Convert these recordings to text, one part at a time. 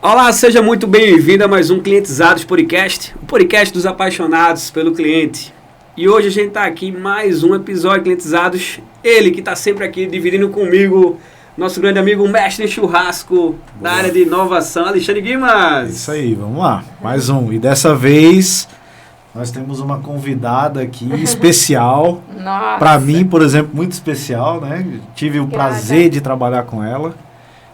Olá, seja muito bem-vindo a mais um Clientizados Podcast, o podcast dos apaixonados pelo cliente. E hoje a gente está aqui em mais um episódio Clientizados. Ele que está sempre aqui dividindo comigo, nosso grande amigo mestre em churrasco da área de inovação, Alexandre Guimas. Isso aí, vamos lá, mais um. E dessa vez nós temos uma convidada aqui especial. Para mim, por exemplo, muito especial, né? Tive o prazer de trabalhar com ela.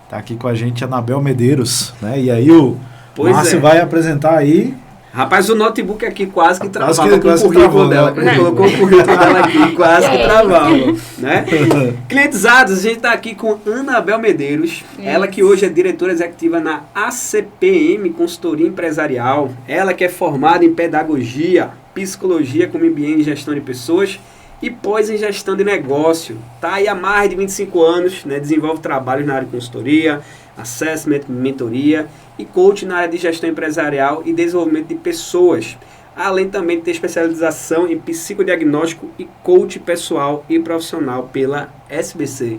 Tá aqui com a gente a Anabel Medeiros, né? E aí o Márcio vai apresentar aí. Rapaz, o notebook aqui quase que travava com o currículo dela. Quando ele colocou o currículo dela aqui, quase que travava, né? Clientizados, a gente está aqui com Anabel Medeiros. Ela que hoje é diretora executiva na ACPM Consultoria Empresarial. Ela que é formada em pedagogia, psicologia com MBA em gestão de pessoas e pós em gestão de negócio. Está aí há mais de 25 anos, né? Desenvolve trabalhos na área de consultoria, assessment, mentoria e coach na área de gestão empresarial e desenvolvimento de pessoas. Além também de ter especialização em psicodiagnóstico e coach pessoal e profissional pela SBC.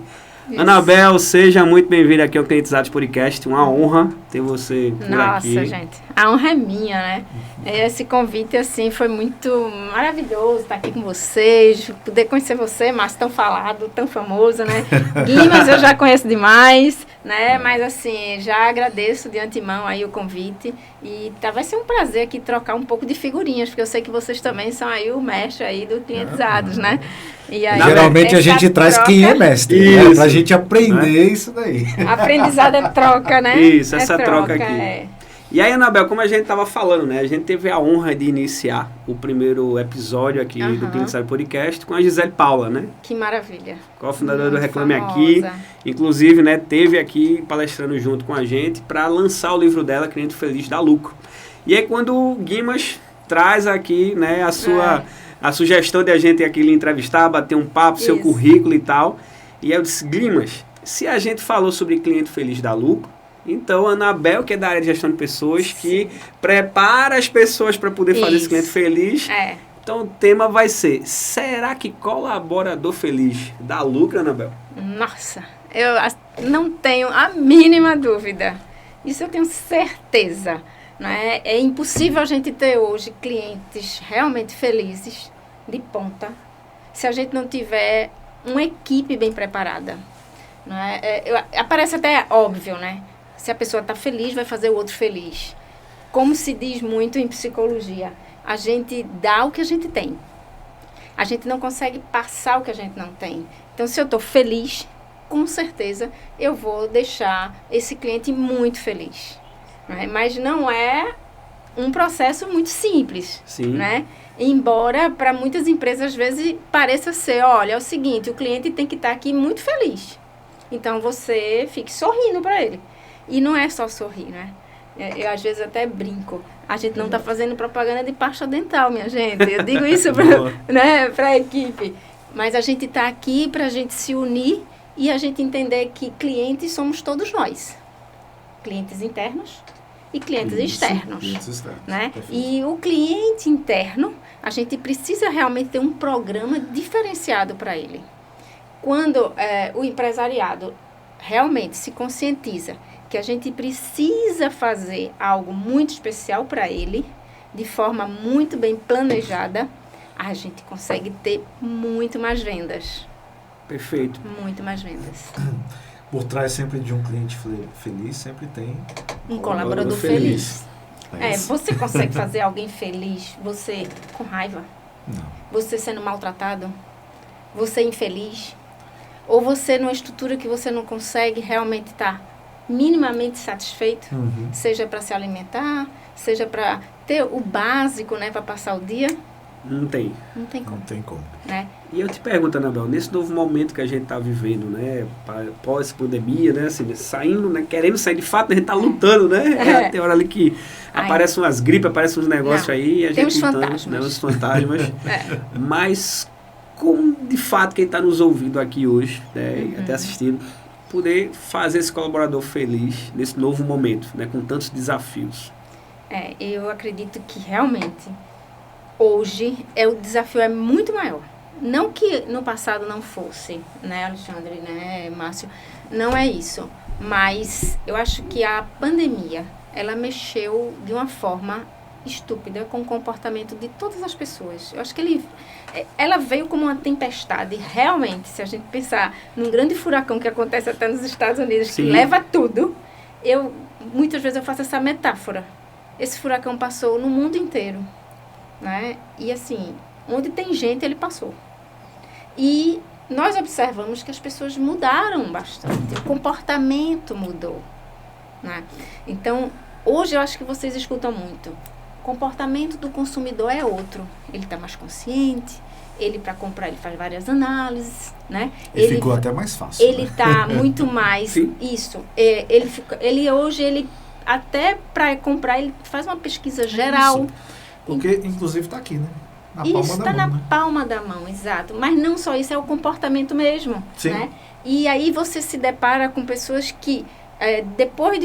Isso. Anabel, seja muito bem-vinda aqui ao Clientizados Podcast. Uma honra ter você por aqui. Nossa, gente, a honra é minha, né? Esse convite, assim, foi muito maravilhoso estar aqui com vocês, poder conhecer você, Márcio, tão falado, tão famoso, né? Guimas eu já conheço demais, né? Mas, assim, já agradeço de antemão aí o convite e vai ser um prazer aqui trocar um pouco de figurinhas, porque eu sei que vocês também são aí o mestre aí do Clientizados, né? E aí, geralmente a gente traz quem é mestre, né? Pra gente aprender isso daí. Aprendizado é troca, né? Isso, essa troca aqui. E aí, Anabel, como a gente estava falando, né? A gente teve a honra de iniciar o primeiro episódio aqui do Clientizados Podcast com a Gisele Paula, né? Que maravilha. Co-fundadora do Reclame Aqui. Inclusive, né, teve aqui palestrando junto com a gente para lançar o livro dela, Cliente Feliz Dá Lucro. E aí, quando o Guimas traz aqui, né, a sugestão de a gente aqui lhe entrevistar, bater um papo, seu currículo e tal. E aí eu disse, Guimas, se a gente falou sobre Cliente Feliz Dá Lucro, então a Anabel, que é da área de gestão de pessoas, que prepara as pessoas para poder fazer esse cliente feliz. Então o tema vai ser, será que colaborador feliz dá lucro, Anabel? Nossa, eu não tenho a mínima dúvida. Isso eu tenho certeza. Não é? É impossível a gente ter hoje clientes realmente felizes, de ponta, se a gente não tiver uma equipe bem preparada. Não é? Parece até óbvio, né? Se a pessoa está feliz, vai fazer o outro feliz. Como se diz muito em psicologia, a gente dá o que a gente tem. A gente não consegue passar o que a gente não tem. Então, se eu estou feliz, com certeza eu vou deixar esse cliente muito feliz. Mas não é um processo muito simples, né? Embora para muitas empresas às vezes pareça ser, olha, é o seguinte, o cliente tem que estar aqui muito feliz. Então você fique sorrindo para ele. E não é só sorrir, né? Eu às vezes até brinco. A gente não está fazendo propaganda de pasta dental, minha gente. Eu digo isso para a equipe. Mas a gente está aqui para a gente se unir e a gente entender que clientes somos todos nós. Clientes internos e clientes externos, né? E o cliente interno, a gente precisa realmente ter um programa diferenciado para ele. Quando o empresariado realmente se conscientiza que a gente precisa fazer algo muito especial para ele, de forma muito bem planejada, a gente consegue ter muito mais vendas. Perfeito. Muito mais vendas. Por trás sempre de um cliente feliz, sempre tem um colaborador feliz. Você consegue fazer alguém feliz, você com raiva? Não. Você sendo maltratado? Você infeliz? Ou você numa estrutura que você não consegue realmente estar minimamente satisfeito? Seja para se alimentar, seja para ter o básico, né, para passar o dia? Não tem. Não tem como. Não tem como. Né? E eu te pergunto, Anabel, nesse novo momento que a gente está vivendo, né, pós-pandemia, né, assim, saindo, né, querendo sair de fato, a gente está lutando, né? Tem hora ali que aparecem umas gripes, aparecem uns negócios aí, e a gente lutando, né, uns fantasmas. Mas como de fato quem está nos ouvindo aqui hoje, né, até assistindo, poder fazer esse colaborador feliz nesse novo momento, né, com tantos desafios? Eu acredito que realmente hoje o desafio é muito maior. Não que no passado não fosse, né, Alexandre, né, Márcio? Não é isso. Mas eu acho que a pandemia ela mexeu de uma forma estúpida com o comportamento de todas as pessoas. Eu acho que ela veio como uma tempestade. Realmente, se a gente pensar num grande furacão que acontece até nos Estados Unidos, que leva tudo, muitas vezes eu faço essa metáfora. Esse furacão passou no mundo inteiro, né? E assim, onde tem gente, ele passou. E nós observamos que as pessoas mudaram bastante, o comportamento mudou, né? Então, hoje eu acho que vocês escutam muito. O comportamento do consumidor é outro. Ele está mais consciente, ele para comprar ele faz várias análises, né? Ele ficou até mais fácil. Ele está muito mais... Isso. Ele hoje, até para comprar, ele faz uma pesquisa geral. Isso. Porque, inclusive, está aqui, né? Isso está na palma da mão, exato. Mas não só isso, é o comportamento mesmo. Sim. Né? E aí você se depara com pessoas que, depois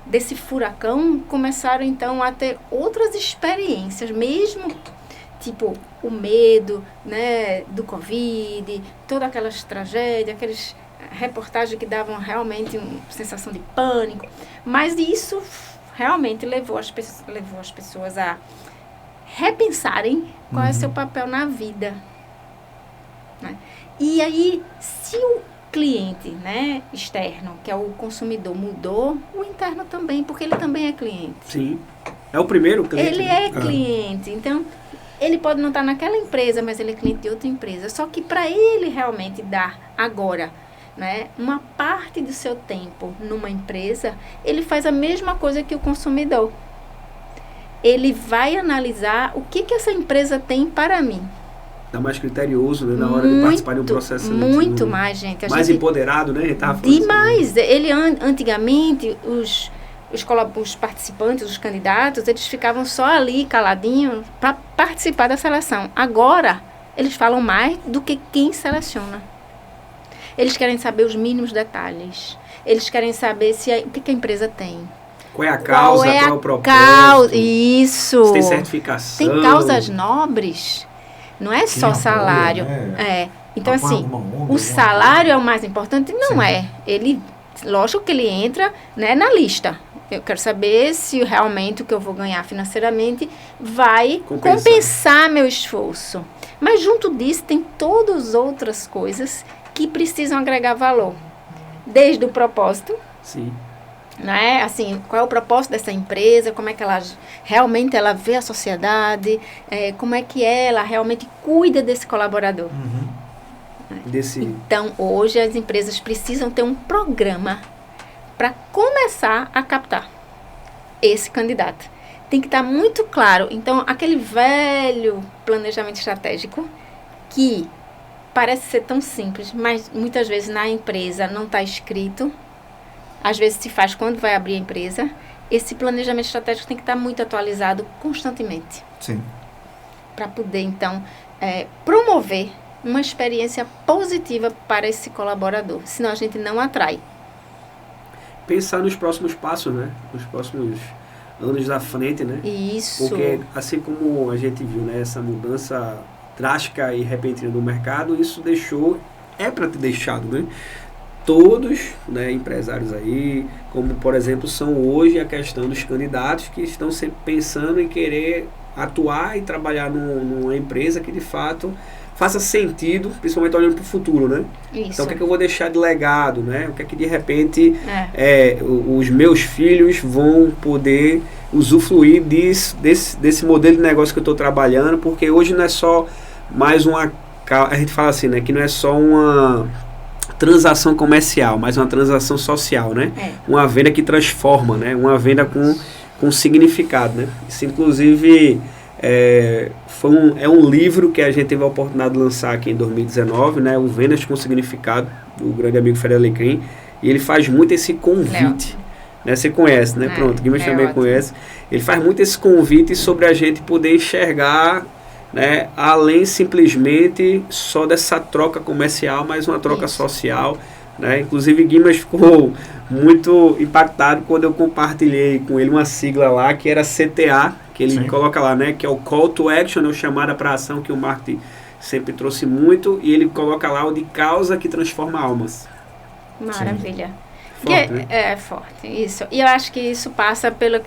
desse furacão, começaram então a ter outras experiências, mesmo tipo o medo, né, do Covid, todas aquelas tragédias, aquelas reportagens que davam realmente uma sensação de pânico. Mas isso realmente levou as pessoas a repensarem qual é o seu papel na vida. Né? E aí, se o cliente, né, externo, que é o consumidor, mudou, o interno também, porque ele também é cliente. Sim. É o primeiro cliente. Ele é cliente. Então, ele pode não estar naquela empresa, mas ele é cliente de outra empresa. Só que para ele realmente dar agora, né, uma parte do seu tempo numa empresa, ele faz a mesma coisa que o consumidor. Ele vai analisar o que essa empresa tem para mim. Tá mais criterioso, né, na hora de participar de um processo seletivo. Muito mais, gente. Mais empoderado, né? Demais. Ele, antigamente, os participantes, os candidatos, eles ficavam só ali, caladinhos, para participar da seleção. Agora, eles falam mais do que quem seleciona. Eles querem saber os mínimos detalhes. Eles querem saber o que a empresa tem. Qual é a causa, qual é o propósito. Isso. Se tem certificação. Tem causas nobres. Não é só salário. Então, assim, o salário é o mais importante? Não é. Lógico que ele entra, né, na lista. Eu quero saber se realmente o que eu vou ganhar financeiramente vai compensar meu esforço. Mas junto disso tem todas as outras coisas que precisam agregar valor. Desde o propósito. Sim. Né? Assim, qual é o propósito dessa empresa, como é que ela realmente vê a sociedade, como é que ela realmente cuida desse colaborador. Então, hoje as empresas precisam ter um programa para começar a captar esse candidato. Tem que estar muito claro. Então, aquele velho planejamento estratégico que parece ser tão simples, mas muitas vezes na empresa não está escrito. Às vezes se faz quando vai abrir a empresa. Esse planejamento estratégico tem que estar muito atualizado constantemente. Sim. Para poder, então, promover uma experiência positiva para esse colaborador. Senão a gente não atrai. Pensar nos próximos passos, né? Nos próximos anos da frente, né? Isso. Porque assim como a gente viu, né, essa mudança drástica e repentina do mercado, isso para ter deixado, né? Todos, né, empresários aí, como por exemplo são hoje a questão dos candidatos que estão sempre pensando em querer atuar e trabalhar numa empresa que de fato faça sentido, principalmente olhando para o futuro, né? Isso. Então o que é que eu vou deixar de legado, né? O que é que de repente os meus filhos vão poder usufruir desse modelo de negócio que eu estou trabalhando, porque hoje não é só mais a gente fala assim, né, que não é só uma transação comercial, mas uma transação social, né? Uma venda que transforma, né? Uma venda com significado, né? Isso, inclusive, é um livro que a gente teve a oportunidade de lançar aqui em 2019, né? O Vendas com Significado, do grande amigo Fred Alecrim, e ele faz muito esse convite, né? Você conhece, né? Pronto, Guimarães também conhece. Ele faz muito esse convite sobre a gente poder enxergar, né, além simplesmente só dessa troca comercial, mas uma troca social, né? Inclusive Guimarães ficou muito impactado quando eu compartilhei com ele uma sigla lá que era CTA, que ele coloca lá, né, que é o Call to Action, o chamada para ação, que o marketing sempre trouxe muito, e ele coloca lá o de causa que transforma almas. Maravilha. Forte, né? É forte, isso. E eu acho que isso passa pelo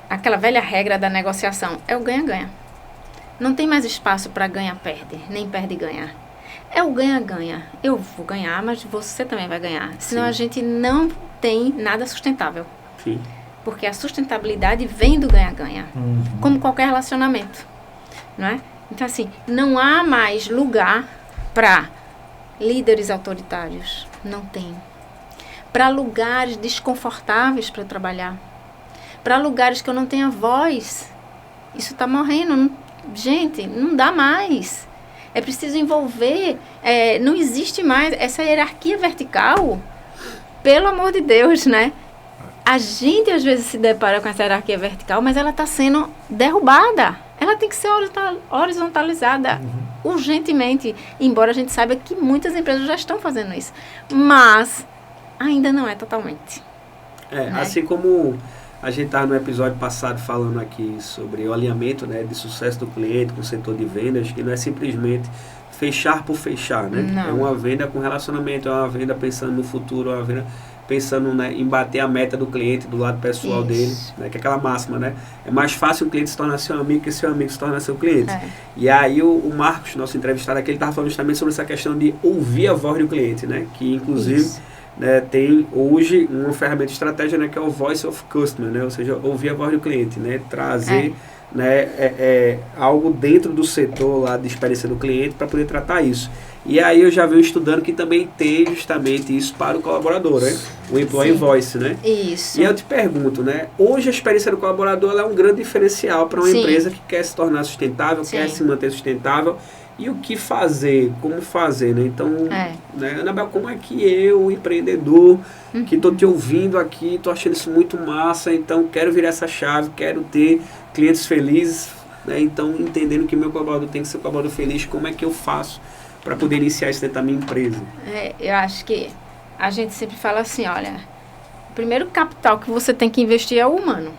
aquela velha regra da negociação. É o ganha-ganha. Não tem mais espaço para ganha-perde, nem perde-ganha. É o ganha-ganha. Eu vou ganhar, mas você também vai ganhar. Senão a gente não tem nada sustentável. Sim. Porque a sustentabilidade vem do ganha-ganha. Como qualquer relacionamento. Não é? Então, assim, não há mais lugar para líderes autoritários. Não tem. Para lugares desconfortáveis para trabalhar. Para lugares que eu não tenha voz. Isso está morrendo. Gente, não dá mais. É preciso envolver. Não existe mais essa hierarquia vertical. Pelo amor de Deus, né? A gente às vezes se depara com essa hierarquia vertical, mas ela está sendo derrubada. Ela tem que ser horizontalizada urgentemente. Embora a gente saiba que muitas empresas já estão fazendo isso. Mas ainda não é totalmente. Né? Assim como a gente estava no episódio passado falando aqui sobre o alinhamento, né, de sucesso do cliente com o setor de vendas, que não é simplesmente fechar por fechar, né? Não. É uma venda com relacionamento, é uma venda pensando no futuro, é uma venda pensando, né, em bater a meta do cliente, do lado pessoal dele, né, que é aquela máxima, né? É mais fácil o cliente se tornar seu amigo que seu amigo se tornar seu cliente. E aí o Marcos, nosso entrevistado aqui, ele estava falando justamente sobre essa questão de ouvir a voz do cliente, né? Que inclusive né, tem hoje uma ferramenta de estratégia, né, que é o Voice of Customer, né? Ou seja, ouvir a voz do cliente, né? Trazer né, algo dentro do setor lá de experiência do cliente para poder tratar isso. E aí eu já venho estudando que também tem justamente isso para o colaborador, né? O Employee Voice, né? Isso. E eu te pergunto, né? Hoje a experiência do colaborador ela é um grande diferencial para uma empresa que quer se tornar sustentável, quer se manter sustentável. E o que fazer? Como fazer, né? Então, né, Anabel, como é que eu, empreendedor, que estou te ouvindo aqui, estou achando isso muito massa, então quero virar essa chave, quero ter clientes felizes, né? Então, entendendo que meu colaborador tem que ser um colaborador feliz, como é que eu faço para poder iniciar isso dentro da minha empresa? Eu acho que a gente sempre fala assim, olha, o primeiro capital que você tem que investir é o humano.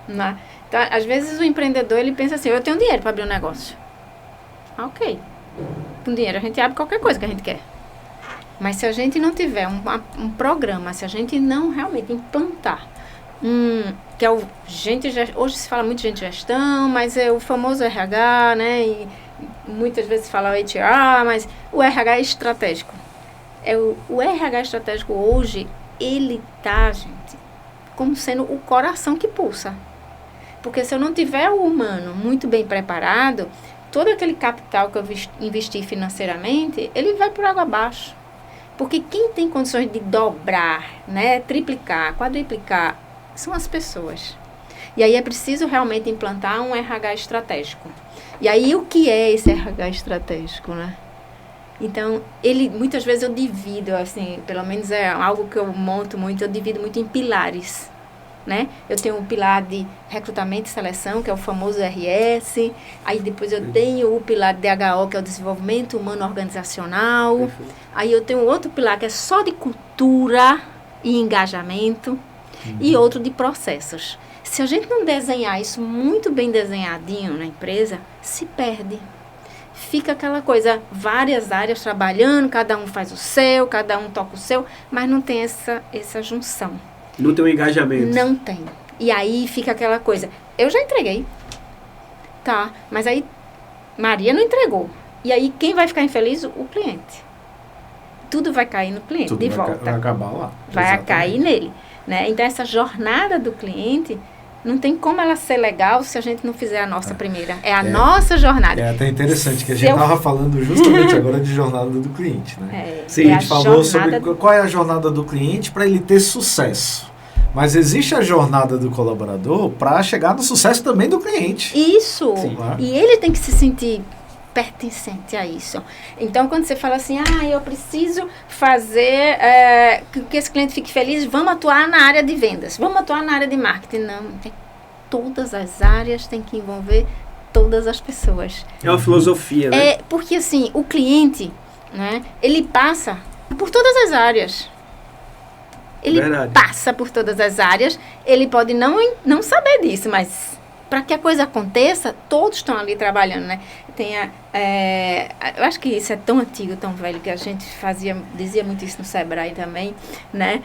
Né? Então, às vezes o empreendedor, ele pensa assim, eu tenho dinheiro para abrir um negócio. Ok. Com dinheiro a gente abre qualquer coisa que a gente quer. Mas se a gente não tiver um programa, se a gente não realmente implantar que é o hoje se fala muito de gestão, mas é o famoso RH, né? E muitas vezes fala o HR, mas o RH é estratégico. O RH estratégico hoje, ele tá, gente, como sendo o coração que pulsa. Porque se eu não tiver o humano muito bem preparado, todo aquele capital que eu investi financeiramente, ele vai por água abaixo. Porque quem tem condições de dobrar, né, triplicar, quadruplicar, são as pessoas. E aí é preciso realmente implantar um RH estratégico. E aí o que é esse RH estratégico, né? Então, muitas vezes eu divido, assim, pelo menos é algo que eu monto muito, eu divido muito em pilares. Né? Eu tenho um pilar de recrutamento e seleção, que é o famoso RS. Aí depois eu tenho o pilar de DHO, que é o desenvolvimento humano organizacional. Perfeito. Aí eu tenho outro pilar que é só de cultura e engajamento. E outro de processos. Se a gente não desenhar isso muito bem desenhadinho na empresa, se perde. Fica aquela coisa, várias áreas trabalhando, cada um faz o seu, cada um toca o seu, mas não tem essa junção. Não tem um engajamento. Não tem. E aí fica aquela coisa, eu já entreguei. Tá, mas aí Maria não entregou. E aí quem vai ficar infeliz? O cliente. Tudo vai cair no cliente, tudo de vai volta. Vai acabar lá. Vai Exatamente. cair nele. Né? Então essa jornada do cliente, não tem como ela ser legal se a gente não fizer a nossa primeira. É a nossa jornada. É até interessante que a gente estava falando justamente agora de jornada do cliente. Né? Sim, a gente falou sobre qual é a jornada do cliente para ele ter sucesso. Mas existe a jornada do colaborador para chegar no sucesso também do cliente. Isso. Sim. E ele tem que se sentir pertencente a isso. Então, quando você fala assim, eu preciso fazer que esse cliente fique feliz, vamos atuar na área de vendas, vamos atuar na área de marketing. Não, todas as áreas têm que envolver todas as pessoas. É uma filosofia, né? Porque assim, o cliente, né, ele passa por todas as áreas. Ele passa por todas as áreas, ele pode não saber disso, mas para que a coisa aconteça, todos estão ali trabalhando, né? Eu acho que isso é tão antigo, tão velho, que a gente dizia muito isso no Sebrae também, né?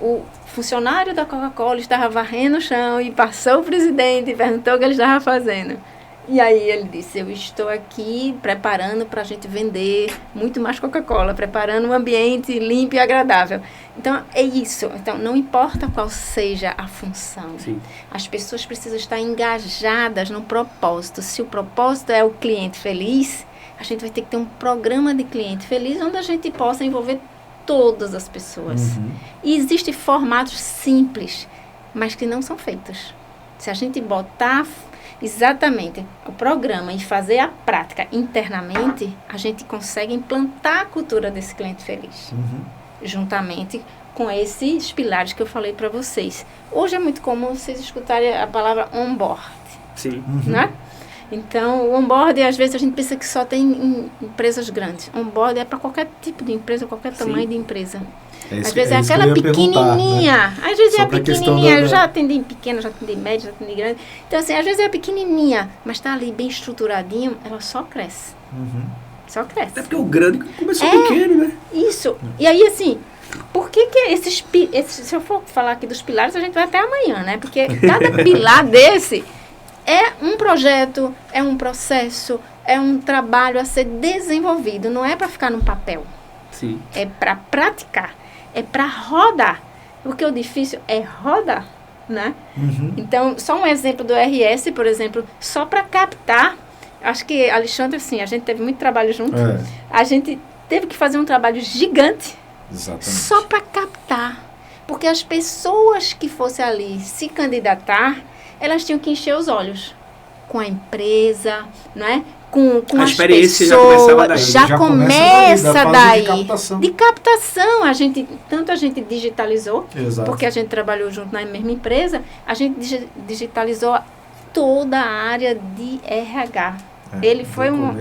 O funcionário da Coca-Cola estava varrendo o chão e passou o presidente e perguntou o que ele estava fazendo. E aí ele disse, eu estou aqui preparando para a gente vender muito mais Coca-Cola, preparando um ambiente limpo e agradável. Então, é isso. Então, não importa qual seja a função. Sim. As pessoas precisam estar engajadas no propósito. Se o propósito é o cliente feliz, a gente vai ter que ter um programa de cliente feliz onde a gente possa envolver todas as pessoas. E existem formatos simples, mas que não são feitos. Se a gente botar exatamente o programa e fazer a prática internamente, a gente consegue implantar a cultura desse cliente feliz. Juntamente com esses pilares que eu falei para vocês. Hoje é muito comum vocês escutarem a palavra onboard. Sim. Né? Então, o onboard, às vezes, a gente pensa que só tem em empresas grandes. Onboard é para qualquer tipo de empresa, qualquer tamanho de empresa. Às vezes é aquela pequenininha. Né? Às vezes é a pequenininha. Eu já atendi pequena, já atendi média, já atendi grande. Então, assim, às vezes é pequenininha, mas está ali bem estruturadinho, ela só cresce. Só cresce. Até porque o grande começou pequeno, né? Isso. E aí, assim, por que se eu for falar aqui dos pilares, a gente vai até amanhã, né? Porque cada pilar desse é um projeto, é um processo, é um trabalho a ser desenvolvido. Não é para ficar no papel. Sim. É para praticar. É para rodar. Porque o difícil é rodar, né? Então, só um exemplo do RS, por exemplo, só para captar. Acho que, Alexandre, assim, a gente teve muito trabalho junto. A gente teve que fazer um trabalho gigante. Exatamente. Só para captar. Porque as pessoas que fossem ali se candidatar, elas tinham que encher os olhos com a empresa, né? Com a experiência pessoas, já começa daí. De captação. A gente digitalizou, porque a gente trabalhou junto na mesma empresa, a gente digitalizou toda a área de RH. Ele foi uma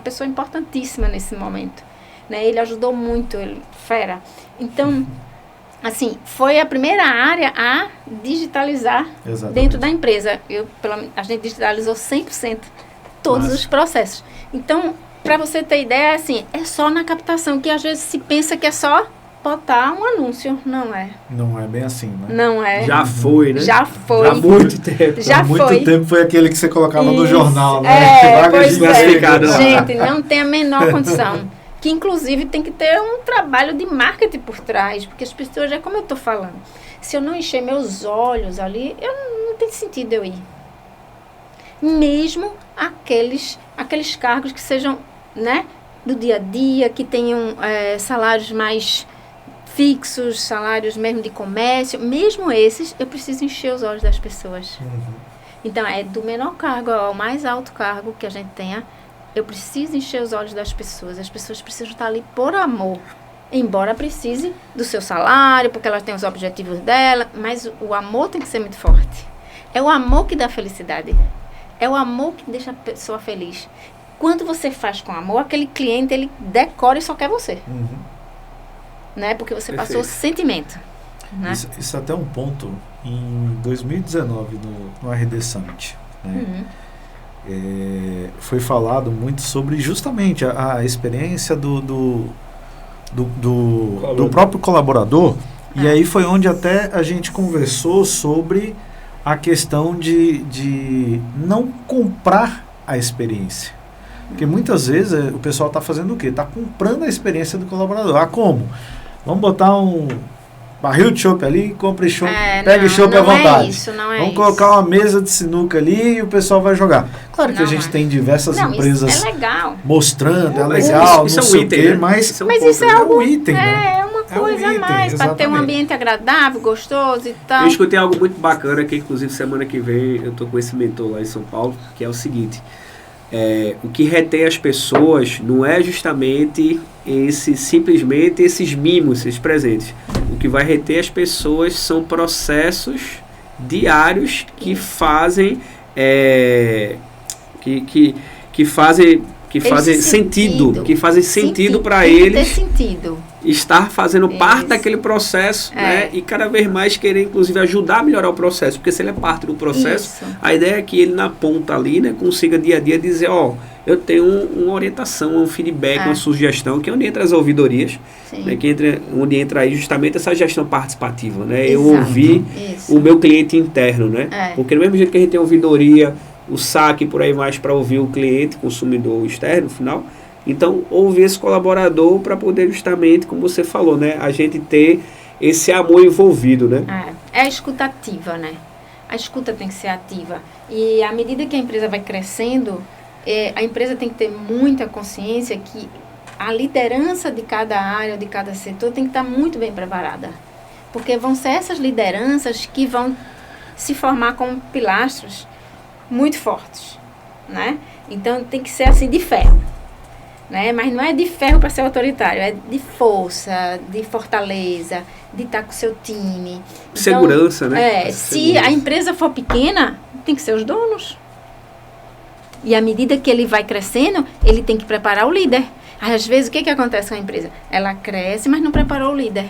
pessoa importantíssima nesse momento. Né? Ele ajudou muito, fera. Então, assim, foi a primeira área a digitalizar dentro da empresa. A gente digitalizou 100% todos os processos. Então, para você ter ideia, assim, é só na captação, que às vezes se pensa que é só botar um anúncio. Não é. Não é bem assim, né? Não é. Já foi, né? Já foi. Há muito tempo. Já há muito tempo foi aquele que você colocava no jornal, né? Pois gente, não tem a menor condição. Que, inclusive, tem que ter um trabalho de marketing por trás. Porque as pessoas, é como eu estou falando, se eu não encher meus olhos ali, não tem sentido eu ir. Mesmo aqueles cargos que sejam, né, do dia a dia, que tenham salários mais fixos, salários mesmo de comércio, mesmo esses, eu preciso encher os olhos das pessoas. Então, é do menor cargo ao mais alto cargo que a gente tenha, eu preciso encher os olhos das pessoas. As pessoas precisam estar ali por amor, embora precise do seu salário, porque elas têm os objetivos dela, mas o amor tem que ser muito forte. É o amor que dá felicidade. É o amor que deixa a pessoa feliz. Quando você faz com amor, aquele cliente, ele decora e só quer você. Né? Porque você passou o sentimento. Né? Isso até um ponto, em 2019, no RD Summit, né? Foi falado muito sobre justamente a experiência do próprio colaborador. E aí foi onde até a gente conversou sobre a questão de não comprar a experiência. Porque muitas vezes o pessoal está fazendo o quê? Está comprando a experiência do colaborador. Como? Vamos botar um barril de chopp ali, compre chopp, pegue chopp à vontade. Vamos colocar uma mesa de sinuca ali e o pessoal vai jogar. Claro que a gente tem diversas empresas mostrando, é legal, isso não é sei um item, o quê, né? mas isso é um item, né? É uma coisa a mais, para ter um ambiente agradável, gostoso e tal. Eu escutei algo muito bacana, que inclusive semana que vem eu tô com esse mentor lá em São Paulo, que é o seguinte: o que retém as pessoas não é justamente simplesmente esses mimos, esses presentes. O que vai reter as pessoas são processos diários que fazem que fazem sentido para eles. Ter sentido. estar fazendo parte daquele processo, né? E cada vez mais querer, inclusive, ajudar a melhorar o processo, porque se ele é parte do processo, a ideia é que ele na ponta ali, né, consiga dia a dia dizer, eu tenho uma orientação, um feedback, uma sugestão, que é onde entra as ouvidorias, né, onde entra aí justamente essa gestão participativa, né? Eu ouvir o meu cliente interno, né? Porque do mesmo jeito que a gente tem ouvidoria, o saque por aí mais para ouvir o cliente, consumidor externo, final, então ouvir esse colaborador para poder justamente, como você falou, né, a gente ter esse amor envolvido, né? É a escuta ativa, né? A escuta tem que ser ativa. E à medida que a empresa vai crescendo, a empresa tem que ter muita consciência que a liderança de cada área, de cada setor, tem que estar muito bem preparada. Porque vão ser essas lideranças que vão se formar como pilastros muito fortes, né? Então tem que ser assim de ferro, né? Mas não é de ferro para ser autoritário, é de força, de fortaleza, de estar com o seu time. Segurança, então, né? Se a empresa for pequena, tem que ser os donos. E à medida que ele vai crescendo, ele tem que preparar o líder. Às vezes, o que acontece com a empresa? Ela cresce, mas não preparou o líder.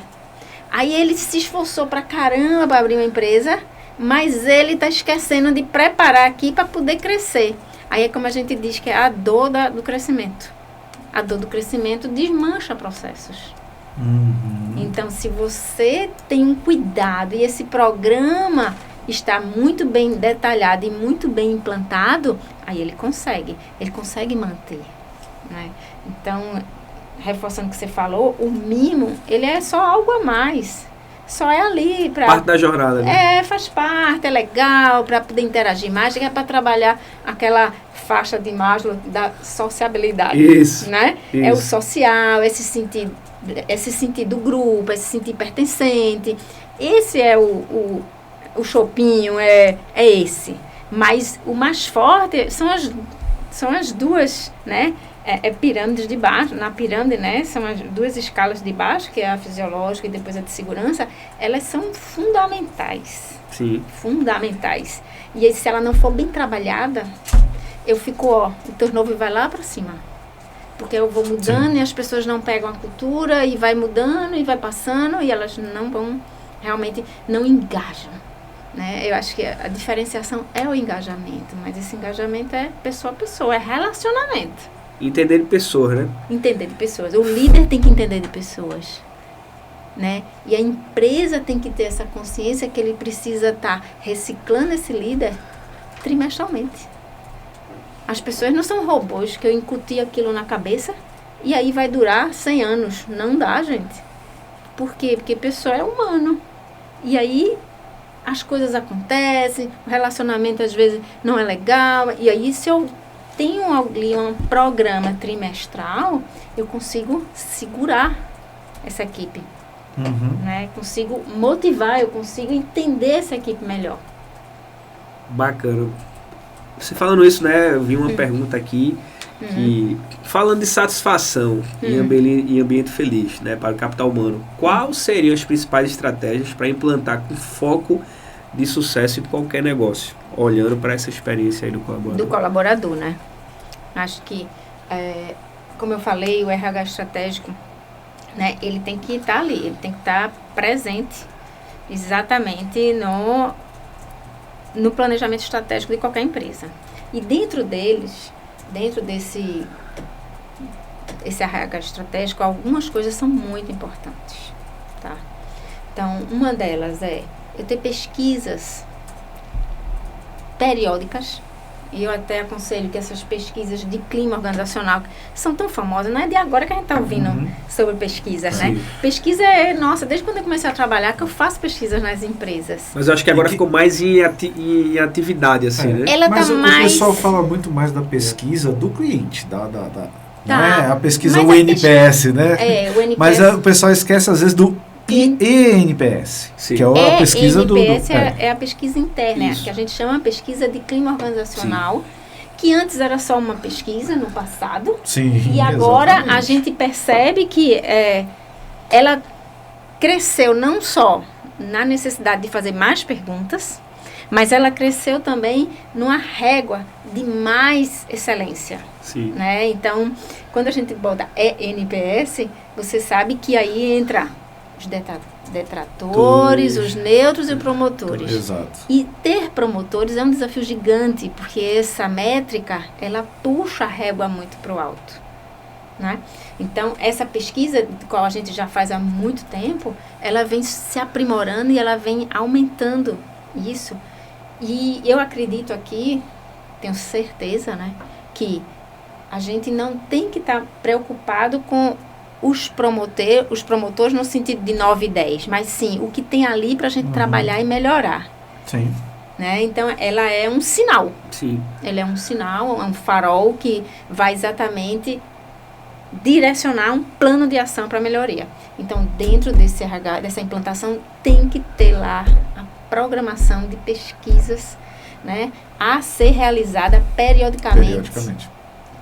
Aí ele se esforçou pra caramba para abrir uma empresa, mas ele está esquecendo de preparar aqui para poder crescer. Aí é como a gente diz que é a dor do crescimento. A dor do crescimento desmancha processos. Então, se você tem um cuidado e esse programa está muito bem detalhado e muito bem implantado, aí ele consegue manter, né? Então, reforçando o que você falou, o mimo, ele é só algo a mais. Só é ali para... Parte da jornada, né? Faz parte, é legal para poder interagir mais, é para trabalhar aquela faixa de Maslow da sociabilidade. Isso. Né? Isso. É o social, esse sentido do grupo, esse sentido pertencente. Esse é o chopinho, é esse. Mas o mais forte são as duas, né? Pirâmides de baixo, na pirâmide, né, são as duas escalas de baixo, que é a fisiológica e depois a de segurança, elas são fundamentais. Sim. Fundamentais. E aí, se ela não for bem trabalhada, eu fico, o turnover vai lá para cima. Porque eu vou mudando e as pessoas não pegam a cultura e vai mudando e vai passando e elas não vão, realmente, não engajam. Né? Eu acho que a diferenciação é o engajamento, mas esse engajamento é pessoa a pessoa, é relacionamento. Entender de pessoas, né? Entender de pessoas. O líder tem que entender de pessoas, né? E a empresa tem que ter essa consciência que ele precisa estar reciclando esse líder trimestralmente. As pessoas não são robôs que eu incuti aquilo na cabeça e aí vai durar 100 anos. Não dá, gente. Por quê? Porque a pessoa é humano. E aí as coisas acontecem, o relacionamento às vezes não é legal. E aí se eu tenho ali um programa trimestral, eu consigo segurar essa equipe. Né? Consigo motivar, eu consigo entender essa equipe melhor. Bacana. Você falando isso, né, eu vi uma pergunta aqui, que, falando de satisfação em ambiente feliz, né, para o capital humano, quais seriam as principais estratégias para implantar com foco de sucesso em qualquer negócio, olhando para essa experiência aí do colaborador? Do colaborador, né? Acho que, como eu falei, o RH estratégico, né, ele tem que estar ali, ele tem que estar presente exatamente no planejamento estratégico de qualquer empresa. E dentro desse RH estratégico, algumas coisas são muito importantes, tá? Então, uma delas é eu ter pesquisas periódicas, e eu até aconselho que essas pesquisas de clima organizacional são tão famosas, não é de agora que a gente está ouvindo sobre pesquisas, né? Pesquisa nossa, desde quando eu comecei a trabalhar que eu faço pesquisas nas empresas. Mas eu acho que agora ficou mais em atividade, assim, né? Ela mas o pessoal fala muito mais da pesquisa do cliente, né? A pesquisa, o NPS, né? O NPS. Mas o pessoal esquece às vezes do ENPS, que é a pesquisa do... ENPS é a pesquisa interna, que a gente chama pesquisa de clima organizacional, que antes era só uma pesquisa no passado, e agora exatamente. A gente percebe que ela cresceu não só na necessidade de fazer mais perguntas, Mas ela cresceu também numa régua de mais excelência. Sim. Né? Então, quando a gente bota ENPS, você sabe que aí entra os detratores, os neutros e promotores. Exato. E ter promotores é um desafio gigante, porque essa métrica, ela puxa a régua muito para o alto. Né? Então, essa pesquisa, de qual a gente já faz há muito tempo, ela vem se aprimorando e ela vem aumentando isso. E eu acredito aqui, tenho certeza, né, que a gente não tem que estar preocupado com os promotores no sentido de 9 e 10, mas sim o que tem ali para a gente trabalhar e melhorar. Sim. Né? Então, ela é um sinal. Sim. Ela é um sinal, é um farol que vai exatamente direcionar um plano de ação para melhoria. Então, dentro desse RH, dessa implantação, tem que ter lá a programação de pesquisas, né, a ser realizada periodicamente.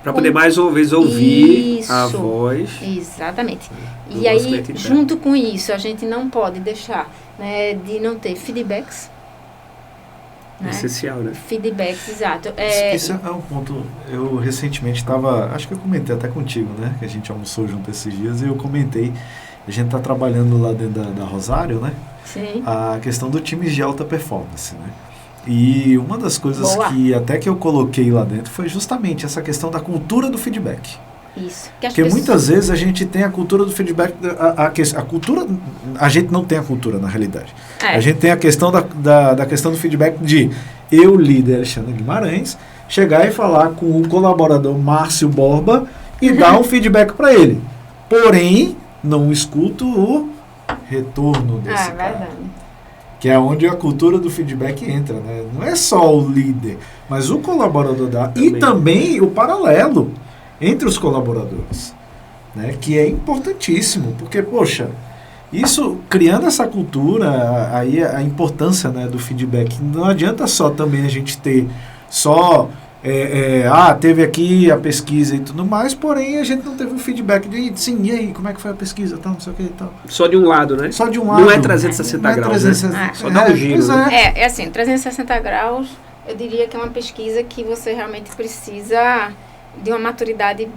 Para poder mais uma vez ouvir a voz. Exatamente. E aí, junto com isso, a gente não pode deixar, né, de não ter feedbacks. Né? Essencial, né? Feedbacks, exato. Isso é um ponto. Eu recentemente estava, acho que eu comentei até contigo, né? Que a gente almoçou junto esses dias e eu comentei. A gente está trabalhando lá dentro da Rosário, né? Sim. A questão do times de alta performance, né? E uma das coisas que até que eu coloquei lá dentro foi justamente essa questão da cultura do feedback. Isso. Porque muitas vezes a gente tem a cultura do feedback, a cultura, a gente não tem a cultura na realidade. A gente tem a questão da questão do feedback de eu, líder Alexandre Guimarães, chegar e falar com o colaborador Márcio Borba e dar um feedback para ele. Porém, não escuto o retorno desse cara. Verdade. Que é onde a cultura do feedback entra, né? Não é só o líder, mas o colaborador e também o paralelo entre os colaboradores, né? Que é importantíssimo, porque, poxa, isso, criando essa cultura, aí a importância, né, do feedback, não adianta só também a gente ter só, teve aqui a pesquisa e tudo mais, porém a gente não teve um feedback de, sim, e aí, como é que foi a pesquisa, tal, não sei o que e tal. Só de um lado, né? Só de um lado. Não é 360 graus, 360, né? Só dá um giro, né? É assim, 360 graus, eu diria que é uma pesquisa que você realmente precisa de uma maturidade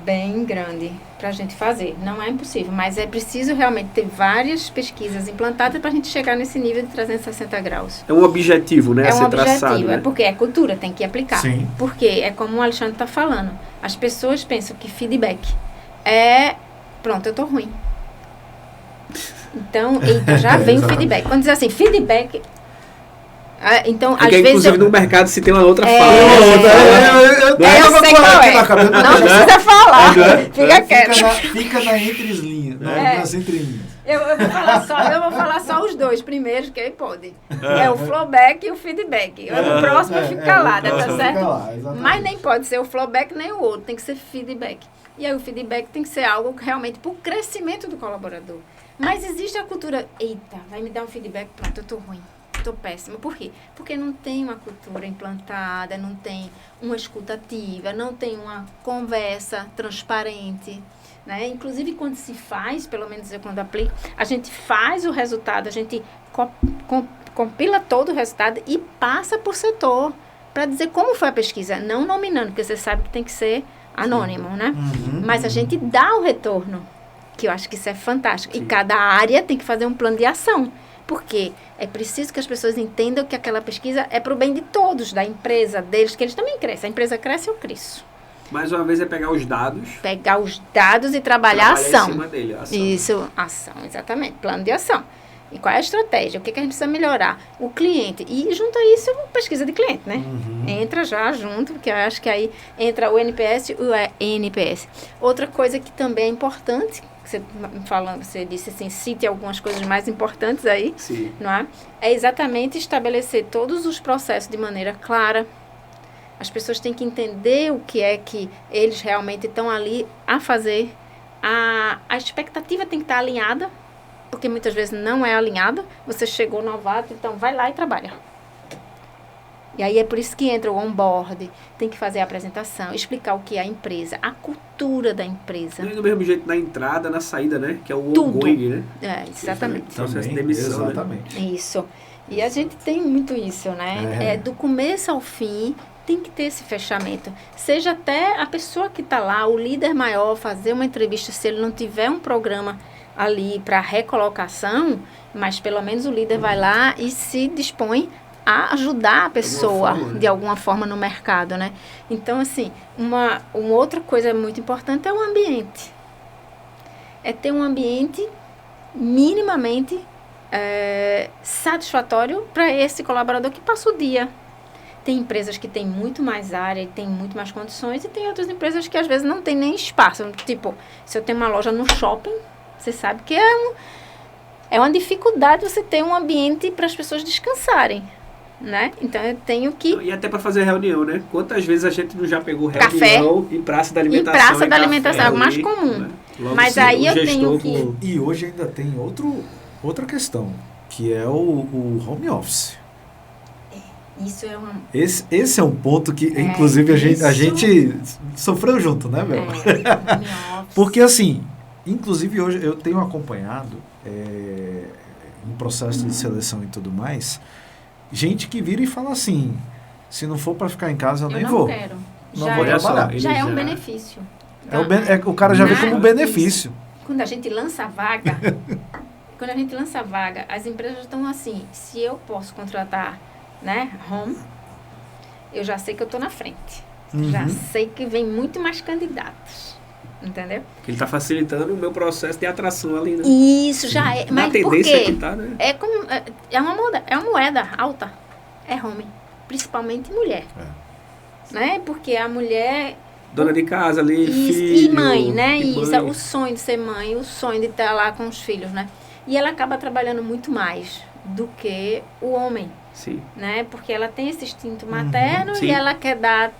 bem grande para a gente fazer. Não é impossível, mas é preciso realmente ter várias pesquisas implantadas para a gente chegar nesse nível de 360 graus. É um objetivo, né? É um objetivo, traçado, né? é porque é cultura, tem que aplicar. Sim. Porque é como o Alexandre está falando, as pessoas pensam que feedback é, pronto, eu tô ruim. Então, já vem o feedback. Quando diz assim, feedback... Então, às vezes inclusive no mercado se tem uma outra fala. Eu sei qual é. Não precisa falar. Fica quieto. Fica na entrelinha, nas entrelinhas. Eu vou falar só os dois primeiros, que aí pode. É o flowback e o feedback. O próximo fica calado, tá certo? Mas nem pode ser o flowback nem o outro, tem que ser feedback. E aí o feedback tem que ser algo realmente para o crescimento do colaborador. Mas existe a cultura, eita, vai me dar um feedback, pronto, eu tô ruim. Estou péssima. Por quê? Porque não tem uma cultura implantada, não tem uma escuta ativa, não tem uma conversa transparente, né? Inclusive, quando se faz, pelo menos eu quando aplico, a gente faz o resultado, a gente compila todo o resultado e passa por setor para dizer como foi a pesquisa, não nominando, porque você sabe que tem que ser anônimo, né? Mas a gente dá o retorno, que eu acho que isso é fantástico. Sim. E cada área tem que fazer um plano de ação. Porque é preciso que as pessoas entendam que aquela pesquisa é para o bem de todos, da empresa, deles, que eles também crescem. A empresa cresce, eu cresço. Mais uma vez é pegar os dados. Pegar os dados e trabalhar a ação. Em cima dele, a ação. Isso, ação, exatamente. Plano de ação. E qual é a estratégia? O que a gente precisa melhorar? O cliente. E junto a isso, pesquisa de cliente, né? Entra já junto, porque eu acho que aí entra o NPS e o ENPS. Outra coisa que também é importante, você disse assim, cite algumas coisas mais importantes aí, sim, não é? É exatamente estabelecer todos os processos de maneira clara. As pessoas têm que entender o que é que eles realmente estão ali a fazer. A expectativa tem que estar alinhada, porque muitas vezes não é alinhada. Você chegou novato, então vai lá e trabalha. E aí é por isso que entra o onboard, tem que fazer a apresentação, explicar o que é a empresa, a cultura da empresa. E do mesmo jeito na entrada, na saída, né? Que é o ongoing, né? É, exatamente. Processo de demissão, exatamente. Né? Isso. E a gente tem muito isso, né? Do começo ao fim, tem que ter esse fechamento. Seja até a pessoa que está lá, o líder maior, fazer uma entrevista, se ele não tiver um programa ali para recolocação, mas pelo menos o líder vai lá e se dispõe a ajudar a pessoa de alguma forma no mercado, né? Então, assim, uma outra coisa muito importante é o ambiente. É ter um ambiente minimamente satisfatório para esse colaborador que passa o dia. Tem empresas que têm muito mais área e têm muito mais condições, e tem outras empresas que às vezes não tem nem espaço. Tipo, se eu tenho uma loja no shopping, você sabe que é uma dificuldade você ter um ambiente para as pessoas descansarem, né? Então eu tenho que... E até para fazer reunião, né? Quantas vezes a gente não já pegou reunião em praça da alimentação? Em praça da alimentação, é o mais comum. Né? Mas aí eu tenho que... E hoje ainda tem outra questão, que é o home office. Isso é uma... Esse é um ponto que, inclusive, a gente sofreu junto, né, Bel? Porque, assim, inclusive hoje eu tenho acompanhado em processo de seleção e tudo mais, gente que vira e fala assim, se não for para ficar em casa, eu nem vou. Quero. Não vou trabalhar. Já é um benefício. O cara já vê como benefício. Quando a gente lança a vaga, as empresas estão assim, se eu posso contratar, né, home, eu já sei que eu estou na frente. Já sei que vem muito mais candidatos. Entendeu? Ele está facilitando o meu processo de atração ali, né? Isso, já é. Mas por quê? Que tá, né? É uma moeda alta. É home. Principalmente mulher. Né? Porque a mulher... Dona de casa ali, filho. E mãe, né? Isso, mãe. O sonho de ser mãe, o sonho de estar lá com os filhos, né? E ela acaba trabalhando muito mais do que o homem. Sim. Né? Porque ela tem esse instinto materno e ela quer dar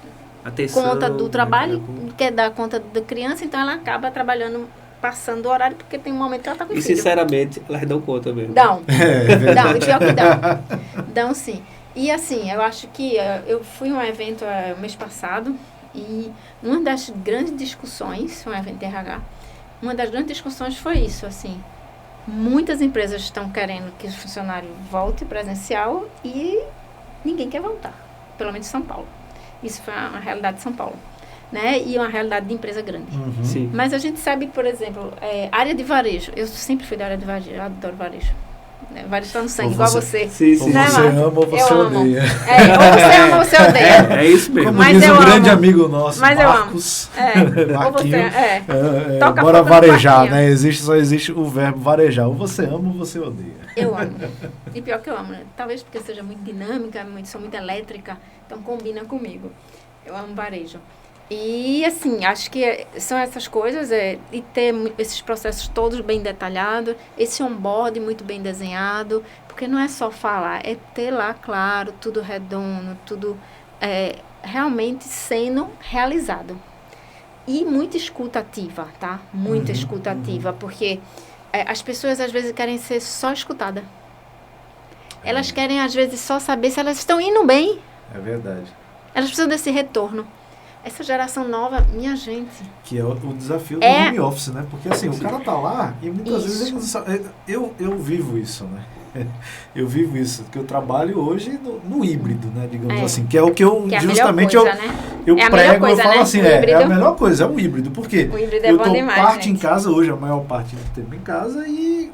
conta do trabalho, quer dar conta da criança, então ela acaba trabalhando, passando o horário, porque tem um momento que ela está com o filho. E sinceramente, elas dão conta mesmo. Dão. E pior que dão. Dão sim. E assim, eu acho que eu fui a um evento mês passado, e uma das grandes discussões, foi um evento de RH, uma das grandes discussões foi isso, assim, muitas empresas estão querendo que o funcionário volte presencial e ninguém quer voltar, pelo menos em São Paulo. Isso foi uma realidade de São Paulo, né? E uma realidade de empresa grande. Sim. Mas a gente sabe, por exemplo, área de varejo. Eu sempre fui da área de varejo, eu adoro varejo. Varejo está no sangue, igual você. Sim. Ou você ama ou você odeia. Ou você ama ou você odeia. É isso mesmo. Como diz um grande amigo nosso, Marcos. Ou você bora varejar, né? Só existe o verbo varejar. Ou você ama ou você odeia. Eu amo. E pior que eu amo, né? Talvez porque eu seja muito dinâmica, sou muito elétrica, então combina comigo. Eu amo varejo. E, assim, acho que são essas coisas, e ter esses processos todos bem detalhados, esse onboard muito bem desenhado, porque não é só falar, é ter lá, claro, tudo redondo, tudo realmente sendo realizado. E muita escuta ativa, tá? Muita escuta ativa, porque as pessoas, às vezes, querem ser só escutadas. Elas querem, às vezes, só saber se elas estão indo bem. É verdade. Elas precisam desse retorno. Essa geração nova, minha gente... Que é o desafio do home office, né? Porque assim, o cara tá lá e muitas vezes... Eu vivo isso, né? Eu vivo isso, que eu trabalho hoje no híbrido, né? Digamos assim, que é o que eu justamente coisa, eu prego, coisa, eu falo, né? Assim, é a melhor coisa, é o híbrido. Por quê? O híbrido eu tô parte em casa hoje, a maior parte do tempo em casa, e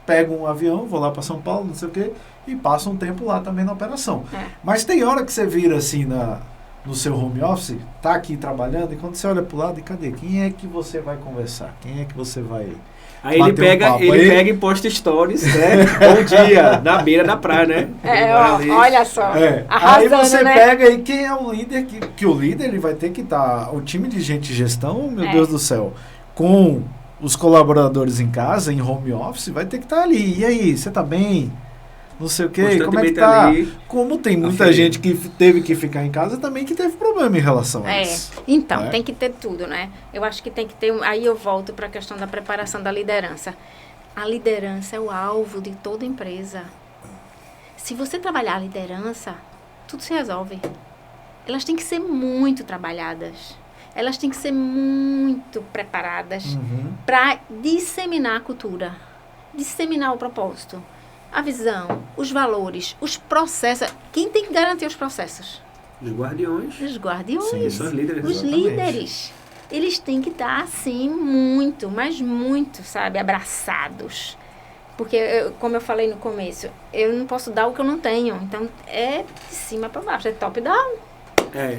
pego um avião, vou lá para São Paulo, não sei o quê, e passo um tempo lá também na operação. Mas tem hora que você vira assim no seu home office, tá aqui trabalhando, e quando você olha pro lado, e cadê? Quem é que você vai conversar? Quem é que você vai... Aí ele pega e posta stories, né? Bom dia, na beira da praia, né? Olha só. Aí você pega e quem é o líder, que o líder ele vai ter que estar, o time de gente de gestão, meu Deus do céu, com os colaboradores em casa, em home office, vai ter que estar ali. E aí, você tá bem? Não sei o quê, como é que tá? Como tem muita gente que teve que ficar em casa também que teve problema em relação a isso. Então, tem que ter tudo, né? Eu acho que tem que ter... Aí eu volto para a questão da preparação da liderança. A liderança é o alvo de toda empresa. Se você trabalhar a liderança, tudo se resolve. Elas têm que ser muito trabalhadas. Elas têm que ser muito preparadas para disseminar a cultura, disseminar o propósito. a visão, os valores, os processos. Quem tem que garantir os processos? Os guardiões. Os guardiões. Sim, são os líderes. Os líderes. Eles têm que estar, assim, muito, mas muito, sabe, abraçados. Porque, como eu falei no começo, eu não posso dar o que eu não tenho. Então, é de cima para baixo, é top-down.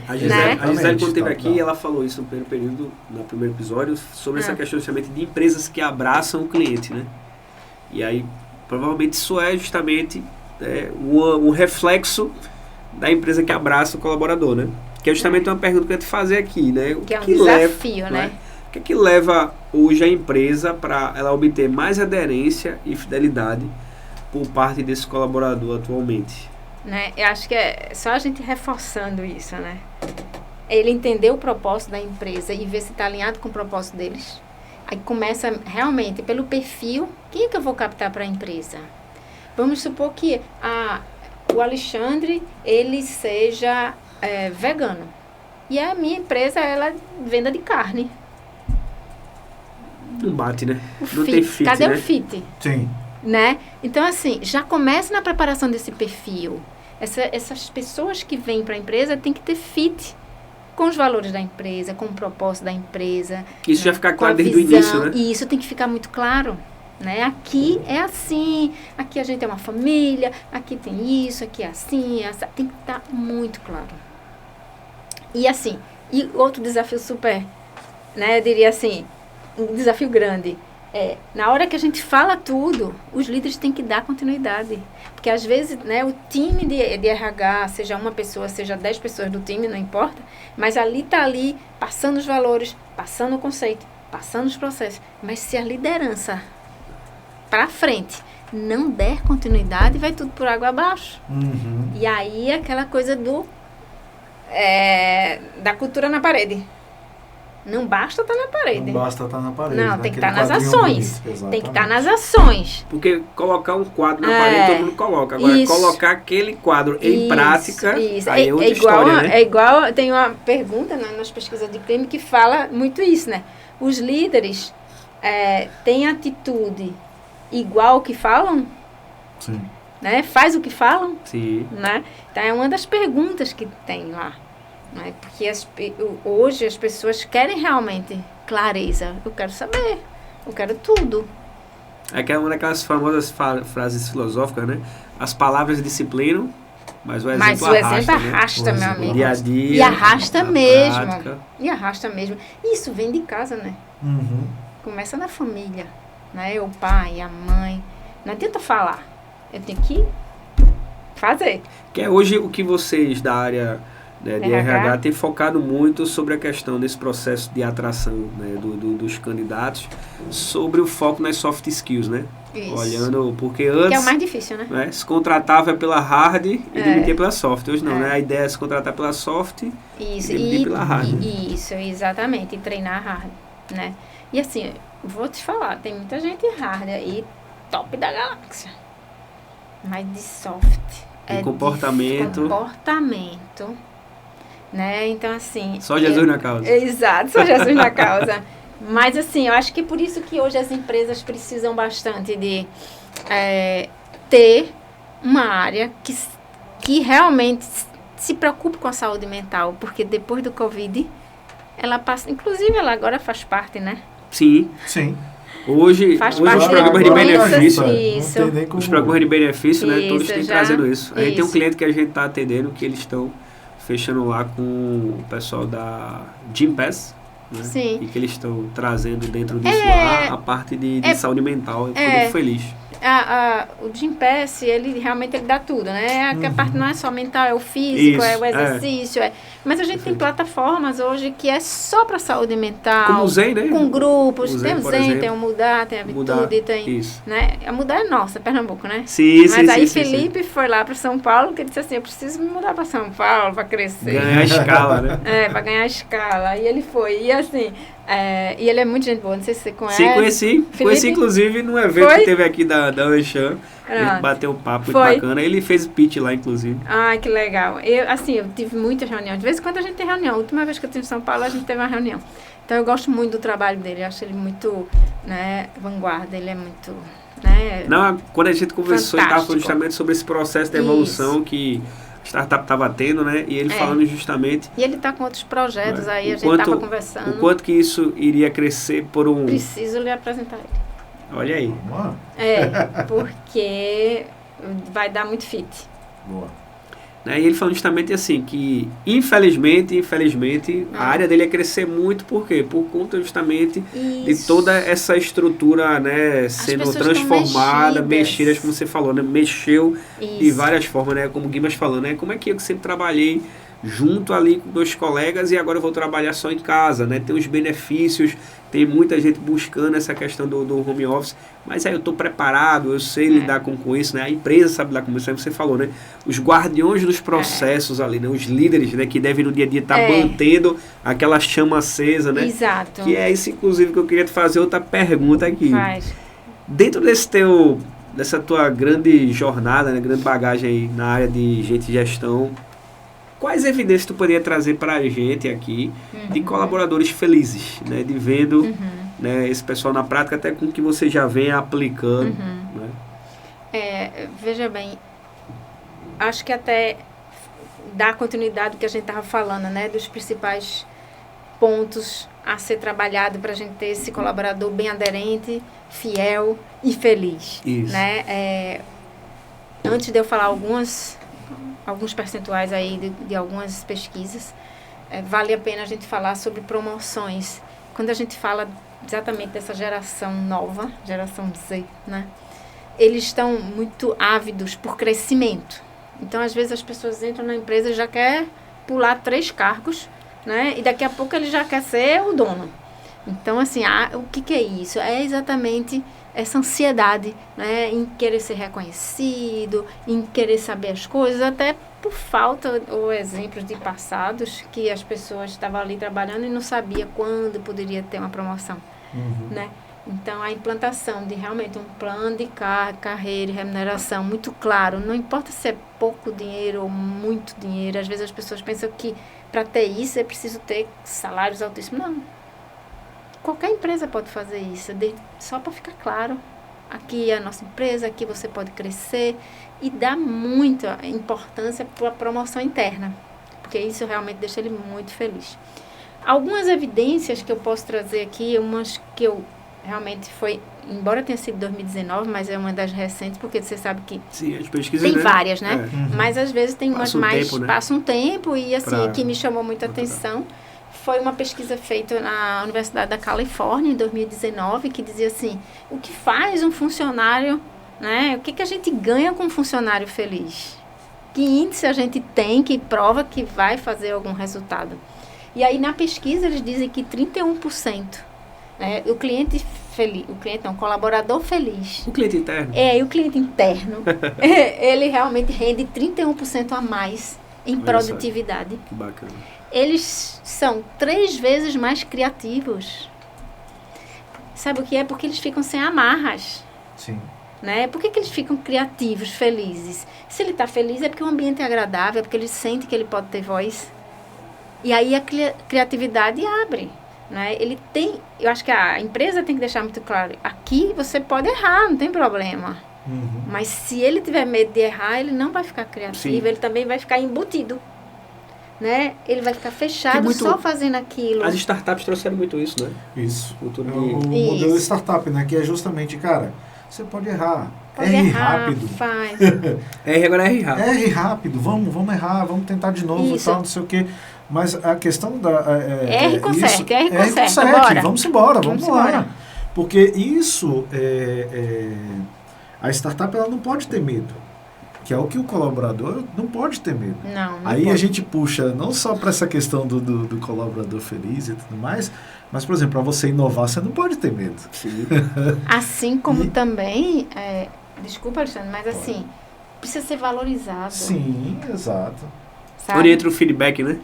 A Gisele, quando esteve aqui, ela falou isso no primeiro período, no primeiro episódio, sobre essa questão justamente de empresas que abraçam o cliente, né? E aí, provavelmente, isso é justamente um reflexo da empresa que abraça o colaborador, né? Que é justamente uma pergunta que eu ia te fazer aqui, né? Que é um desafio, né? O que leva hoje a empresa para ela obter mais aderência e fidelidade por parte desse colaborador atualmente? Né? Eu acho que é só a gente reforçando isso, né? Ele entender o propósito da empresa e ver se está alinhado com o propósito deles. Aí começa realmente pelo perfil, quem é que eu vou captar para a empresa? Vamos supor que o Alexandre, ele seja vegano. E a minha empresa, ela venda de carne. Não bate, né? Não tem fit, cadê né? o fit? Sim. Né? Então, assim, já começa na preparação desse perfil. Essas pessoas que vêm para a empresa têm que ter fit com os valores da empresa, com o propósito da empresa. Isso já fica claro desde o início, né? E isso tem que ficar muito claro. Né? Aqui é assim, aqui a gente é uma família, aqui tem isso, aqui é assim, tem que estar muito claro. E assim, e outro desafio super, né, eu diria assim, um desafio grande, na hora que a gente fala tudo, os líderes têm que dar continuidade. Porque às vezes, né, o time de RH, seja uma pessoa, seja 10 pessoas do time, não importa, mas está ali passando os valores, passando o conceito, passando os processos. Mas se a liderança para frente não der continuidade, vai tudo por água abaixo. Uhum. E aí aquela coisa da cultura na parede. Não basta estar na parede. Não basta estar na parede. Não, tem que estar nas ações. Tem que estar nas ações. Porque colocar um quadro na parede, todo mundo coloca. Agora, colocar aquele quadro em prática, aí é outra história, né? É igual, tem uma pergunta nas pesquisas de crime que fala muito isso, né? Os líderes têm atitude igual ao que falam? Sim. Né? Faz o que falam? Sim. Né? Então, é uma das perguntas que tem lá. Né? Porque hoje as pessoas querem realmente clareza. Eu quero saber. Eu quero tudo. É uma daquelas famosas frases filosóficas, né? As palavras disciplinam, mas o exemplo arrasta, né? meu amigo. Dia a dia. E arrasta mesmo. Prática. E arrasta mesmo. Isso vem de casa, né? Uhum. Começa na família. Né? O pai, a mãe. Não adianta falar. Eu tenho que fazer. Que é hoje o que vocês da área, né, de RH têm focado muito sobre a questão desse processo de atração, né, dos candidatos, sobre o foco nas soft skills, né? Isso. Olhando, porque antes... Que é o mais difícil, né? Se contratava pela hard e demitia pela soft. Hoje não, né? A ideia é se contratar pela soft e demitir pela hard. Isso, exatamente. E treinar hard, né? E assim, vou te falar, tem muita gente hard aí, top da galáxia. Mas de soft. De comportamento. Né? Então, assim... Só Jesus na causa. Exato, só Jesus na causa. Mas, assim, eu acho que por isso que hoje as empresas precisam bastante de ter uma área que realmente se preocupe com a saúde mental. Porque depois do Covid, ela passa... Inclusive, ela agora faz parte, né? Sim. Sim. Hoje os programas de benefício, os programas de benefício, né, todos têm trazendo isso. A gente tem um cliente que a gente está atendendo, que eles estão fechando lá com o pessoal da Gympass, né, sim. E que eles estão trazendo dentro disso lá a parte de saúde mental. Eu fico muito feliz. O Gympass, ele realmente dá tudo, né? A parte não é só mental, é o físico, é o exercício. Mas a gente tem plataformas hoje que é só para saúde mental. Como o Zen, né? Com grupos. O Zen, tem o Zen, tem o Mudar, tem a Vitude, tem... Isso. Né? A Mudar é nossa, Pernambuco, né? Sim, Mas aí Felipe foi lá para São Paulo, que ele disse assim, eu preciso me mudar para São Paulo para crescer. Ganhar escala, né? Para ganhar escala. E ele foi. E assim... e ele é muito gente boa, não sei se você conhece. Sim, conheci. Felipe? Conheci, inclusive, num evento que teve aqui da Anchan. A gente bateu um papo muito bacana. Ele fez pitch lá, inclusive. Ah, que legal. Eu tive muitas reuniões. De vez em quando a gente tem reunião. A última vez que eu estive em São Paulo, a gente teve uma reunião. Então, eu gosto muito do trabalho dele. Eu acho ele muito, né, vanguarda. Ele é muito né? Não, quando a gente conversou, ele estava falando justamente sobre esse processo de evolução que a startup estava tendo, né? E ele falando justamente... E ele está com outros projetos aí, a gente estava conversando. O quanto que isso iria crescer por um... Preciso lhe apresentar ele. Olha aí. Porque vai dar muito fit. Boa. Né? E ele falando justamente assim, que infelizmente, a área dele ia crescer muito, por quê? Por conta justamente de toda essa estrutura, né, sendo transformada, mexidas, como você falou, né? Mexeu de várias formas, né? Como o Guimas falando, né? Como é que eu sempre trabalhei junto ali com 2 colegas e agora eu vou trabalhar só em casa, né? Tem os benefícios, tem muita gente buscando essa questão do home office, mas aí eu estou preparado, eu sei lidar com isso, né? A empresa sabe lidar com isso, aí você falou, né? Os guardiões dos processos ali, né? Os líderes, né? Que devem no dia a dia estar mantendo aquela chama acesa, né? Exato. Que é isso, inclusive, que eu queria te fazer outra pergunta aqui. Faz. Dentro dessa tua grande jornada, né? Grande bagagem aí na área de gente e gestão, quais evidências tu poderia trazer para a gente aqui de colaboradores felizes, né? De vendo né, esse pessoal na prática, até com o que você já vem aplicando. Né? Veja bem, acho que até dá continuidade do que a gente estava falando, né? Dos principais pontos a ser trabalhado para a gente ter esse colaborador bem aderente, fiel e feliz. Isso. Né? Antes de eu falar alguns percentuais aí de algumas pesquisas, vale a pena a gente falar sobre promoções. Quando a gente fala exatamente dessa geração nova, geração Z, né? Eles estão muito ávidos por crescimento. Então, às vezes, as pessoas entram na empresa e já quer pular 3 cargos, né? E daqui a pouco ele já quer ser o dono. Então, assim, o que é isso? É exatamente essa ansiedade, né, em querer ser reconhecido, em querer saber as coisas, até por falta ou exemplos de passados que as pessoas estavam ali trabalhando e não sabia quando poderia ter uma promoção, né? Então, a implantação de realmente um plano de carreira e remuneração muito claro, não importa se é pouco dinheiro ou muito dinheiro, às vezes as pessoas pensam que para ter isso é preciso ter salários altíssimos. Não. Qualquer empresa pode fazer isso, só para ficar claro. Aqui é a nossa empresa, aqui você pode crescer e dá muita importância para a promoção interna, porque isso realmente deixa ele muito feliz. Algumas evidências que eu posso trazer aqui, umas que eu realmente foi, embora tenha sido 2019, mas é uma das recentes, porque você sabe que sim, as pesquisas, tem várias, né? Mas às vezes tem umas mais, passa um tempo e assim, que me chamou muita atenção. Foi uma pesquisa feita na Universidade da Califórnia, em 2019, que dizia assim, o que faz um funcionário, né? O que a gente ganha com um funcionário feliz? Que índice a gente tem que prova que vai fazer algum resultado? E aí, na pesquisa, eles dizem que 31%, né? O cliente feliz, o colaborador feliz. O cliente interno. E o cliente interno, ele realmente rende 31% a mais em produtividade. Que bacana. Eles são 3 vezes mais criativos. Sabe o que é? Porque eles ficam sem amarras. Sim. Né? Por que eles ficam criativos, felizes? Se ele está feliz é porque o ambiente é agradável, é porque ele sente que ele pode ter voz. E aí a criatividade abre. Né? Ele tem, eu acho que a empresa tem que deixar muito claro, aqui você pode errar, não tem problema. Mas se ele tiver medo de errar, ele não vai ficar criativo, ele também vai ficar embutido. Né? Ele vai ficar fechado só fazendo aquilo. As startups trouxeram muito isso, né? Isso. O modelo startup, né? Que é justamente, cara, você pode errar. Erre rápido. Faz. Agora erre rápido. Erre rápido. Vamos errar, vamos tentar de novo e tal, não sei o quê. Mas a questão da... R conserte, bora. Vamos embora, vamos lá. Porque isso, a startup ela não pode ter medo. Que é o que o colaborador não pode ter medo. Não Aí pode. A gente puxa não só para essa questão do colaborador feliz e tudo mais, mas, por exemplo, para você inovar, você não pode ter medo. Sim. Assim como também, desculpa, Alexandre, mas assim, precisa ser valorizado. Sim, exato. Sabe? Onde entra o feedback, né?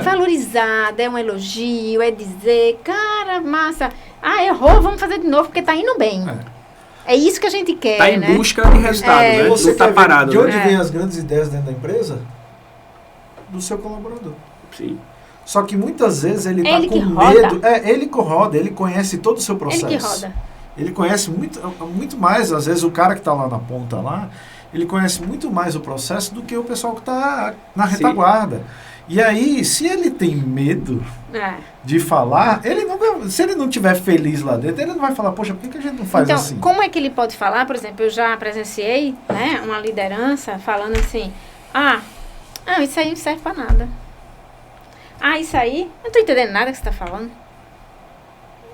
Valorizado, é um elogio, é dizer, cara, massa, errou, vamos fazer de novo, porque tá indo bem. É isso que a gente quer, tá em busca de resultado, né? Você não tá parado. De onde vem as grandes ideias dentro da empresa? Do seu colaborador. Sim. Só que muitas vezes ele tá com medo. Ele que roda, ele conhece todo o seu processo. Ele que roda. ele conhece muito mais, às vezes o cara que está lá na ponta lá, ele conhece muito mais o processo do que o pessoal que está na retaguarda. E aí, se ele tem medo de falar, se ele não estiver feliz lá dentro, ele não vai falar, poxa, por que a gente não faz assim? Então, como é que ele pode falar? Por exemplo, eu já presenciei, né, uma liderança falando assim, isso aí não serve para nada. Isso aí, eu não estou entendendo nada que você está falando.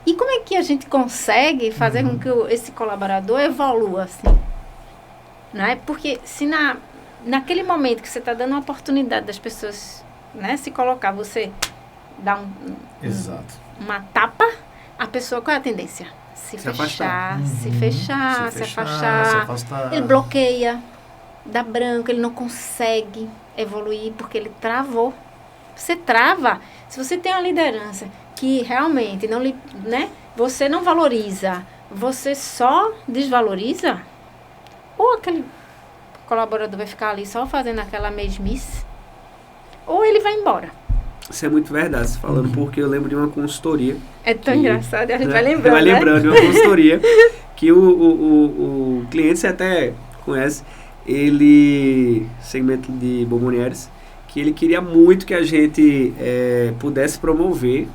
E como é que a gente consegue fazer com que esse colaborador evolua assim? Não é? Porque se naquele momento que você está dando uma oportunidade das pessoas, né, se colocar, você dá uma tapa, a pessoa, qual é a tendência? Se fechar, se afastar. Ele bloqueia, dá branco, ele não consegue evoluir porque ele travou. Você trava. Se você tem uma liderança que realmente não, né, você não valoriza, você só desvaloriza, ou aquele colaborador vai ficar ali só fazendo aquela mesmice, ou ele vai embora. Isso é muito verdade, você falando, porque eu lembro de uma consultoria. É tão engraçado, a gente vai lembrando, vai lembrando de uma consultoria que o cliente, você até conhece, ele, segmento de bombonières, que ele queria muito que a gente pudesse promover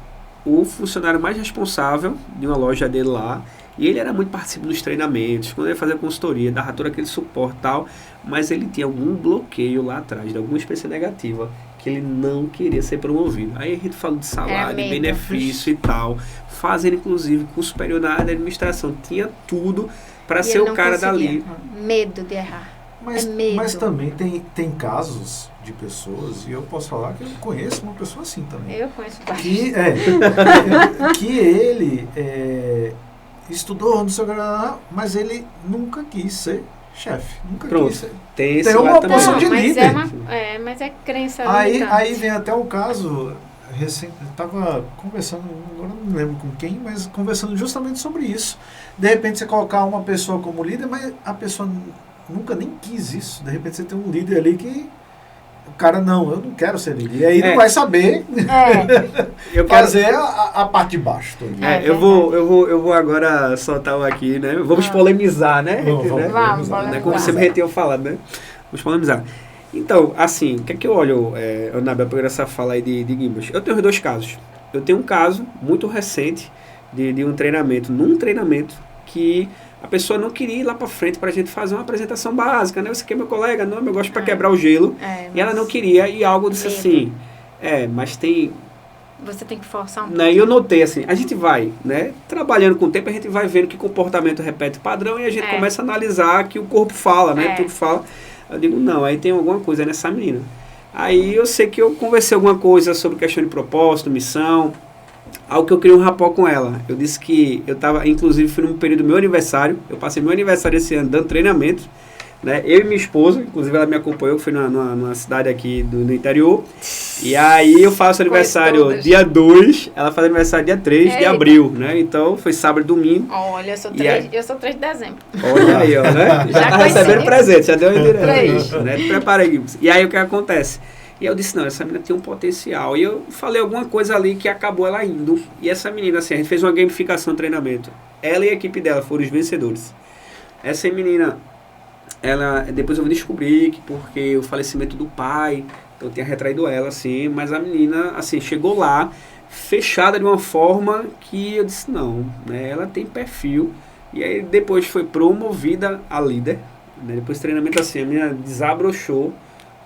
o funcionário mais responsável de uma loja dele lá, e ele era muito participante dos treinamentos, quando ele fazia consultoria, dava todo aquele suporte e tal, mas ele tinha algum bloqueio lá atrás, de alguma experiência negativa, que ele não queria ser promovido. Aí a gente falou de salário, de benefício e tal, fazendo inclusive curso superior na área da administração, tinha tudo para ser o cara dali. Medo de errar. Mas também tem casos de pessoas, e eu posso falar que eu conheço uma pessoa assim também. Eu conheço que ele estudou, não sei o que, mas ele nunca quis ser chefe. Nunca quis ser. Tem uma posição de líder. Mas é crença. Aí vem até o caso, estava conversando, agora não lembro com quem, mas conversando justamente sobre isso. De repente você colocar uma pessoa como líder, mas a pessoa nunca nem quis isso. De repente você tem um líder ali que o cara, eu não quero ser líder. E aí não vai saber fazer a parte de baixo. Eu vou agora soltar aqui, né? Vamos polemizar, né? Vamos, como você me tinha falado, né? Vamos polemizar. Então, assim, o que é que eu olho, Anabel, por essa fala aí de Guimarães? Eu tenho 2 casos. Eu tenho um caso muito recente de um treinamento, que a pessoa não queria ir lá para frente para a gente fazer uma apresentação básica, né? Você quer meu colega? Não, eu gosto para quebrar o gelo. E ela não queria, e algo disse assim, mas tem... Você tem que forçar um pouco. E eu notei assim, a gente vai, né? Trabalhando com o tempo, a gente vai vendo que comportamento repete padrão e a gente começa a analisar que o corpo fala, né? Tudo fala. Eu digo, não, aí tem alguma coisa nessa menina. Aí eu sei que eu conversei alguma coisa sobre questão de propósito, missão... Algo que eu criei um rapport com ela. Eu disse que eu estava, inclusive, fui no período do meu aniversário. Eu passei meu aniversário esse ano dando treinamento, né? Eu e minha esposa, inclusive ela me acompanhou, fui numa cidade aqui do interior. E aí eu faço aniversário dia 2, ela faz aniversário dia 3 de abril, né? Então foi sábado e domingo. Olha, eu sou 3 de dezembro. Olha aí, ó, né? Já tá recebendo presente, já deu direto. Né? Prepara aí. E aí o que acontece? E eu disse, não, essa menina tem um potencial. E eu falei alguma coisa ali que acabou ela indo. E essa menina, assim, a gente fez uma gamificação de treinamento. Ela e a equipe dela foram os vencedores. Essa menina, ela, depois eu vou descobrir que porque o falecimento do pai, eu tinha retraído ela, assim. Mas a menina, assim, chegou lá, fechada de uma forma que eu disse, não, né, ela tem perfil. E aí depois foi promovida a líder. Né, depois do treinamento, assim, a menina desabrochou.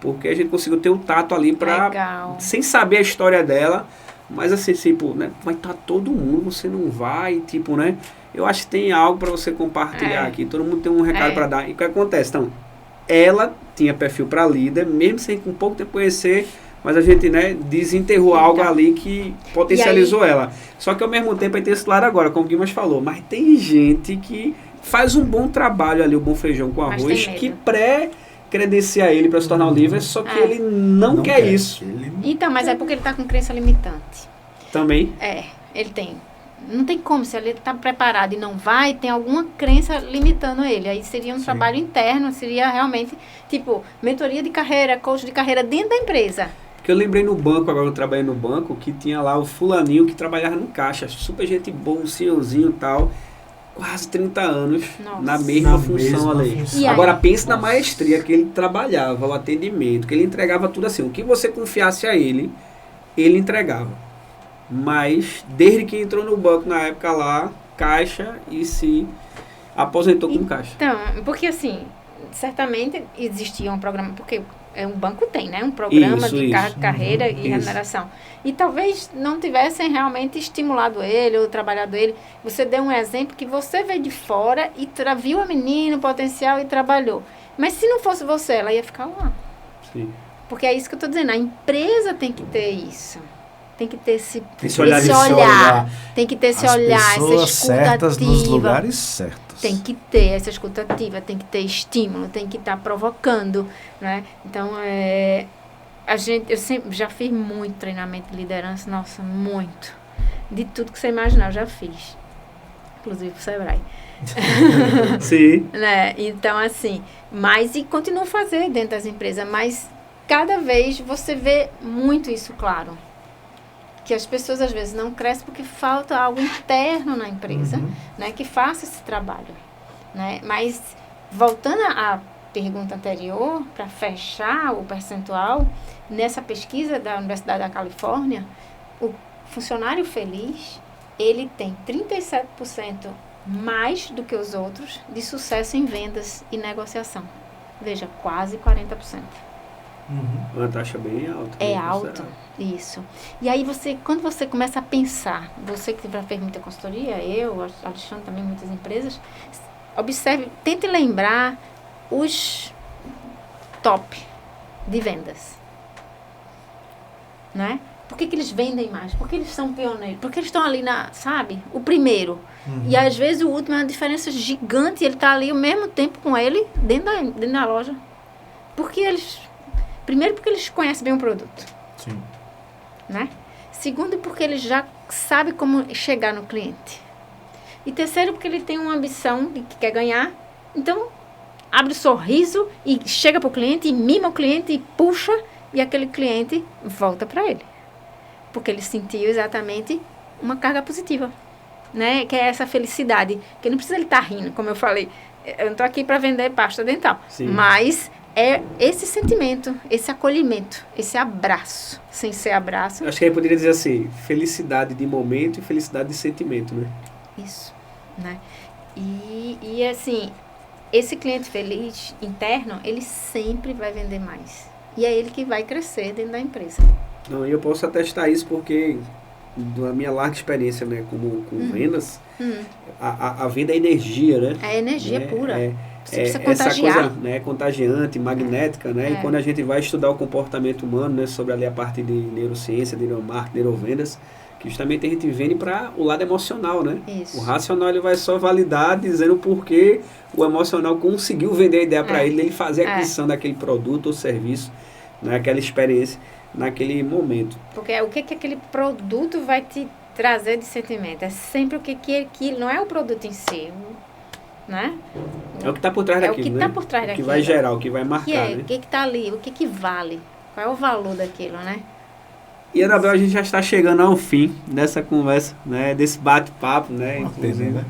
Porque a gente conseguiu ter um tato ali para, sem saber a história dela, mas assim, tipo, né, vai estar todo mundo, você não vai, tipo, né, eu acho que tem algo para você compartilhar aqui, todo mundo tem um recado para dar. E o que acontece? Então, ela tinha perfil para líder, mesmo sem com pouco tempo conhecer, mas a gente, né, desenterrou algo ali que potencializou ela. Só que ao mesmo tempo aí tem esse lado agora, como o Guimarães falou, mas tem gente que faz um bom trabalho ali, o bom feijão com arroz, que credenciar ele para se tornar um líder, só que ele não quer isso. Então, mas é porque ele está com crença limitante. Também? Ele tem. Não tem como, se ele está preparado e não vai, tem alguma crença limitando ele. Aí seria um trabalho interno, seria realmente, tipo, mentoria de carreira, coach de carreira dentro da empresa. Porque eu lembrei no banco, agora eu trabalhei no banco, que tinha lá o fulaninho que trabalhava no caixa, super gente boa, um senhorzinho e tal. quase 30 anos na mesma função ali. Agora pense na maestria que ele trabalhava, o atendimento, que ele entregava tudo assim. O que você confiasse a ele, ele entregava. Mas desde que entrou no banco na época lá, caixa, e se aposentou como caixa. Então, porque assim, certamente existia um programa, porque um banco tem, né? Um programa de carreira e remuneração. E talvez não tivessem realmente estimulado ele ou trabalhado ele. Você deu um exemplo que você veio de fora e viu a menina, o potencial e trabalhou. Mas se não fosse você, ela ia ficar lá. Sim. Porque é isso que eu estou dizendo. A empresa tem que ter isso. Tem que ter esse olhar. Tem que ter esse olhar, essa escuta certas ativa. Nos lugares certos. Tem que ter essa escuta ativa, tem que ter estímulo, tem que estar provocando, né? Então, eu sempre já fiz muito treinamento de liderança, nossa, muito. De tudo que você imaginar, eu já fiz. Inclusive pro Sebrae. Sim. Né? Então, assim, e continuo a fazer dentro das empresas, mas cada vez você vê muito isso claro. Que as pessoas às vezes não crescem porque falta algo interno na empresa, né, que faça esse trabalho, né? Mas voltando à pergunta anterior, para fechar o percentual, nessa pesquisa da Universidade da Califórnia, o funcionário feliz, ele tem 37% mais do que os outros de sucesso em vendas e negociação. Veja, quase 40%. Uma taxa bem alta. É alto, isso. E aí quando você começa a pensar, você que já fez muita consultoria, eu, Alexandre também, muitas empresas, observe, tente lembrar os top de vendas. Né? Por que eles vendem mais? Por que eles são pioneiros? Porque eles estão ali o primeiro. E às vezes o último é uma diferença gigante, ele está ali ao mesmo tempo com ele dentro da loja. Primeiro, porque eles conhecem bem o produto. Sim. Né? Segundo, porque ele já sabe como chegar no cliente. E terceiro, porque ele tem uma ambição de que quer ganhar. Então, abre o sorriso e chega para o cliente, e mima o cliente, e puxa, e aquele cliente volta para ele. Porque ele sentiu exatamente uma carga positiva. Né? Que é essa felicidade. Que não precisa ele estar rindo, como eu falei. Eu não estou aqui para vender pasta dental. Sim. Mas é esse sentimento, esse acolhimento, esse abraço. Sem ser abraço. Acho que aí poderia dizer assim, felicidade de momento e felicidade de sentimento, né? Isso, né? E assim, esse cliente feliz interno, ele sempre vai vender mais. E é ele que vai crescer dentro da empresa. Não, eu posso atestar isso porque, da minha larga experiência, né, com vendas, a venda é energia, né? É energia pura. Você precisa contagiar. Essa coisa, né, contagiante, magnética, né? E quando a gente vai estudar o comportamento humano, né, sobre ali a parte de neurociência, neuromarketing, neurovendas, que justamente a gente vende para o lado emocional, né? Isso. O racional ele vai só validar dizendo por que o emocional conseguiu vender a ideia para ele fazer a aquisição daquele produto ou serviço, né, aquela experiência naquele momento. Porque o que aquele produto vai te trazer de sentimento? É sempre o que não é o produto em si, né? É o que está por trás daquilo, né? É o que está por trás daquilo. O que vai gerar, o que vai marcar, né? O que está ali, o que vale, qual é o valor daquilo, né? E, Anabel, a gente já está chegando ao fim dessa conversa, né? Desse bate-papo, né? Inclusive, né?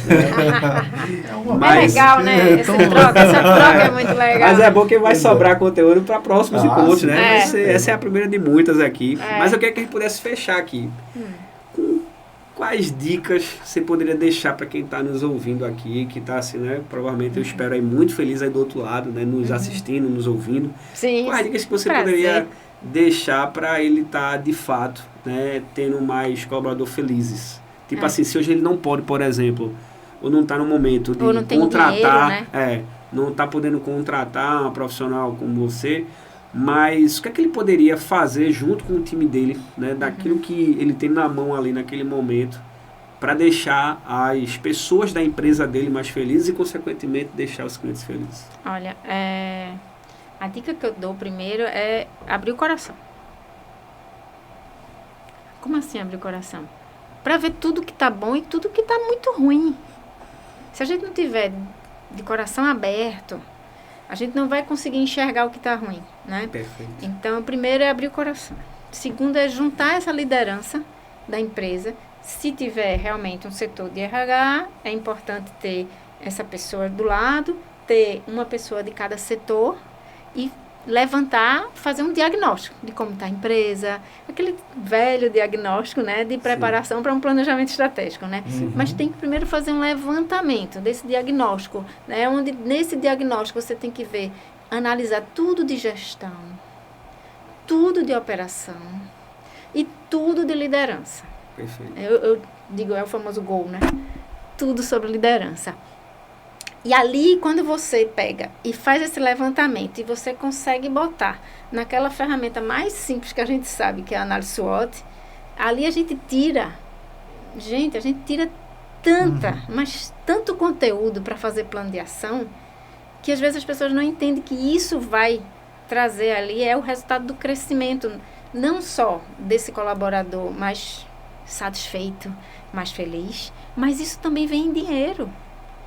É legal, né? Essa troca é muito legal. Mas é bom que vai sobrar conteúdo para próximos encontros, né? Essa é a primeira de muitas aqui. Mas eu queria que a gente pudesse fechar aqui. Quais dicas você poderia deixar para quem está nos ouvindo aqui, que está assim, né? Provavelmente eu espero aí muito feliz aí do outro lado, né? Nos assistindo, nos ouvindo. Sim. Quais dicas que você poderia deixar para ele estar, de fato, né? Tendo mais colaboradores felizes? Tipo assim, se hoje ele não pode, por exemplo, ou não está no momento de contratar, dinheiro, né? Não está podendo contratar uma profissional como você, mas o que é que ele poderia fazer junto com o time dele, né, daquilo que ele tem na mão ali naquele momento, para deixar as pessoas da empresa dele mais felizes e, consequentemente, deixar os clientes felizes? Olha, a dica que eu dou primeiro é abrir o coração. Como assim abrir o coração? Para ver tudo que está bom e tudo que está muito ruim. Se a gente não tiver de coração aberto, a gente não vai conseguir enxergar o que está ruim, né? Perfeito. Então, o primeiro é abrir o coração. O segundo é juntar essa liderança da empresa. Se tiver realmente um setor de RH, é importante ter essa pessoa do lado, ter uma pessoa de cada setor e levantar, fazer um diagnóstico de como está a empresa, aquele velho diagnóstico, né, de preparação para um planejamento estratégico, né? Mas tem que primeiro fazer um levantamento desse diagnóstico, né, onde nesse diagnóstico você tem que ver, analisar tudo de gestão, tudo de operação e tudo de liderança. Perfeito. Eu digo, é o famoso GOL, né? Tudo sobre liderança. E ali, quando você pega e faz esse levantamento e você consegue botar naquela ferramenta mais simples que a gente sabe, que é a análise SWOT, ali a gente tira mas tanto conteúdo para fazer plano de ação, que às vezes as pessoas não entendem que isso vai trazer ali, é o resultado do crescimento, não só desse colaborador mais satisfeito, mais feliz, mas isso também vem em dinheiro.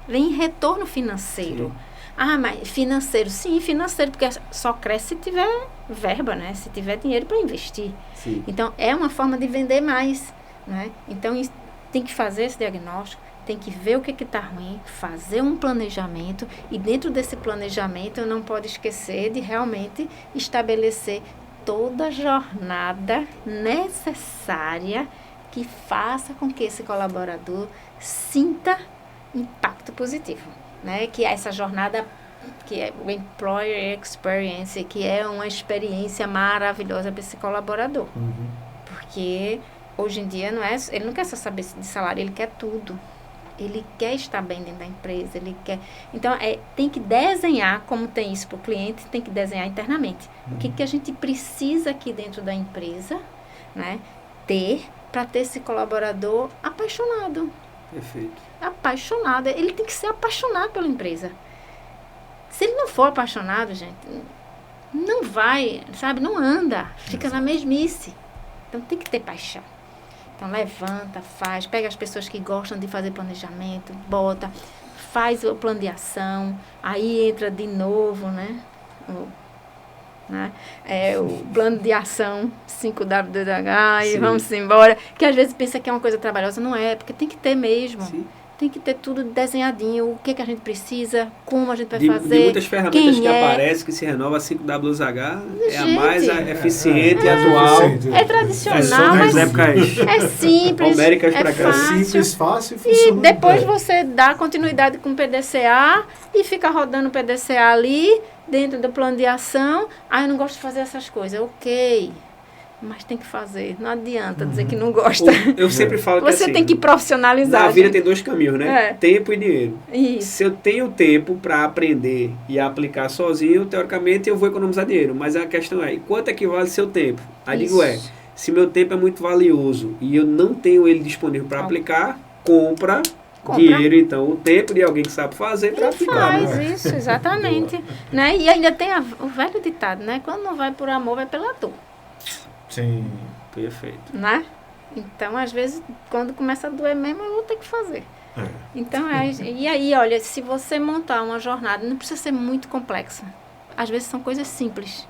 Vem em retorno financeiro. Sim. Mas financeiro, sim, financeiro, porque só cresce se tiver verba, né? Se tiver dinheiro para investir. Sim. Então, é uma forma de vender mais, né? Então, tem que fazer esse diagnóstico, tem que ver o que está ruim, fazer um planejamento, e dentro desse planejamento, não pode esquecer de realmente estabelecer toda a jornada necessária que faça com que esse colaborador sinta impacto positivo, né? Que é essa jornada, que é o Employer Experience, que é uma experiência maravilhosa para esse colaborador. Porque hoje em dia ele não quer só saber de salário, ele quer tudo. Ele quer estar bem dentro da empresa, ele quer... Então, tem que desenhar, como tem isso para o cliente, tem que desenhar internamente. O que a gente precisa aqui dentro da empresa, né, para ter esse colaborador apaixonado. Perfeito. Apaixonado. Ele tem que ser apaixonado pela empresa. Se ele não for apaixonado, gente, não vai, sabe? Não anda. Fica na mesmice. Então, tem que ter paixão. Então, levanta, faz, pega as pessoas que gostam de fazer planejamento, bota, faz o plano de ação, aí entra de novo, né? O plano de ação 5W2H e vamos embora, que às vezes pensa que é uma coisa trabalhosa, não é, porque tem que ter mesmo. Sim. Tem que ter tudo desenhadinho, o que a gente precisa, como a gente vai fazer. De muitas ferramentas que aparecem, que se renova, a 5W2H é a mais eficiente e atual. É tradicional, mas é simples, é fácil. Simples, fácil, funciona. E depois você dá continuidade com o PDCA e fica rodando o PDCA ali, dentro do plano de ação. Eu não gosto de fazer essas coisas. Ok. Mas tem que fazer. Não adianta dizer que não gosta. Eu sempre falo que você tem que profissionalizar. Na vida tem dois caminhos, né? Tempo e dinheiro. Isso. Se eu tenho tempo para aprender e aplicar sozinho, teoricamente eu vou economizar dinheiro. Mas a questão é, quanto equivale seu tempo? Aí digo se meu tempo é muito valioso e eu não tenho ele disponível para aplicar, compra dinheiro, então, o tempo de alguém que sabe fazer para aplicar. Faz isso, exatamente. Né? E ainda tem o velho ditado, né? Quando não vai por amor, vai pela dor. Sim. Perfeito. Né? Então, às vezes, quando começa a doer mesmo, eu vou ter que fazer. Então, e aí, olha, se você montar uma jornada, não precisa ser muito complexa. Às vezes são coisas simples.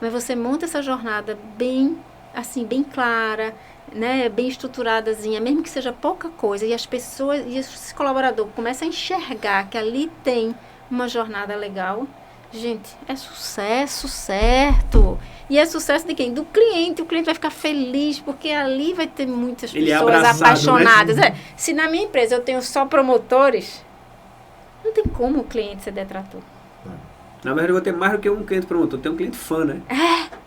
Mas você monta essa jornada bem, assim, bem clara, né, bem estruturadazinha, mesmo que seja pouca coisa, e as pessoas, e esse colaborador começa a enxergar que ali tem uma jornada legal, gente, é sucesso, certo? E é sucesso de quem? Do cliente. O cliente vai ficar feliz, porque ali vai ter muitas pessoas apaixonadas. Né? Se na minha empresa eu tenho só promotores, não tem como o cliente ser detrator. Na verdade, eu vou ter mais do que um cliente promotor, eu tenho um cliente fã, né?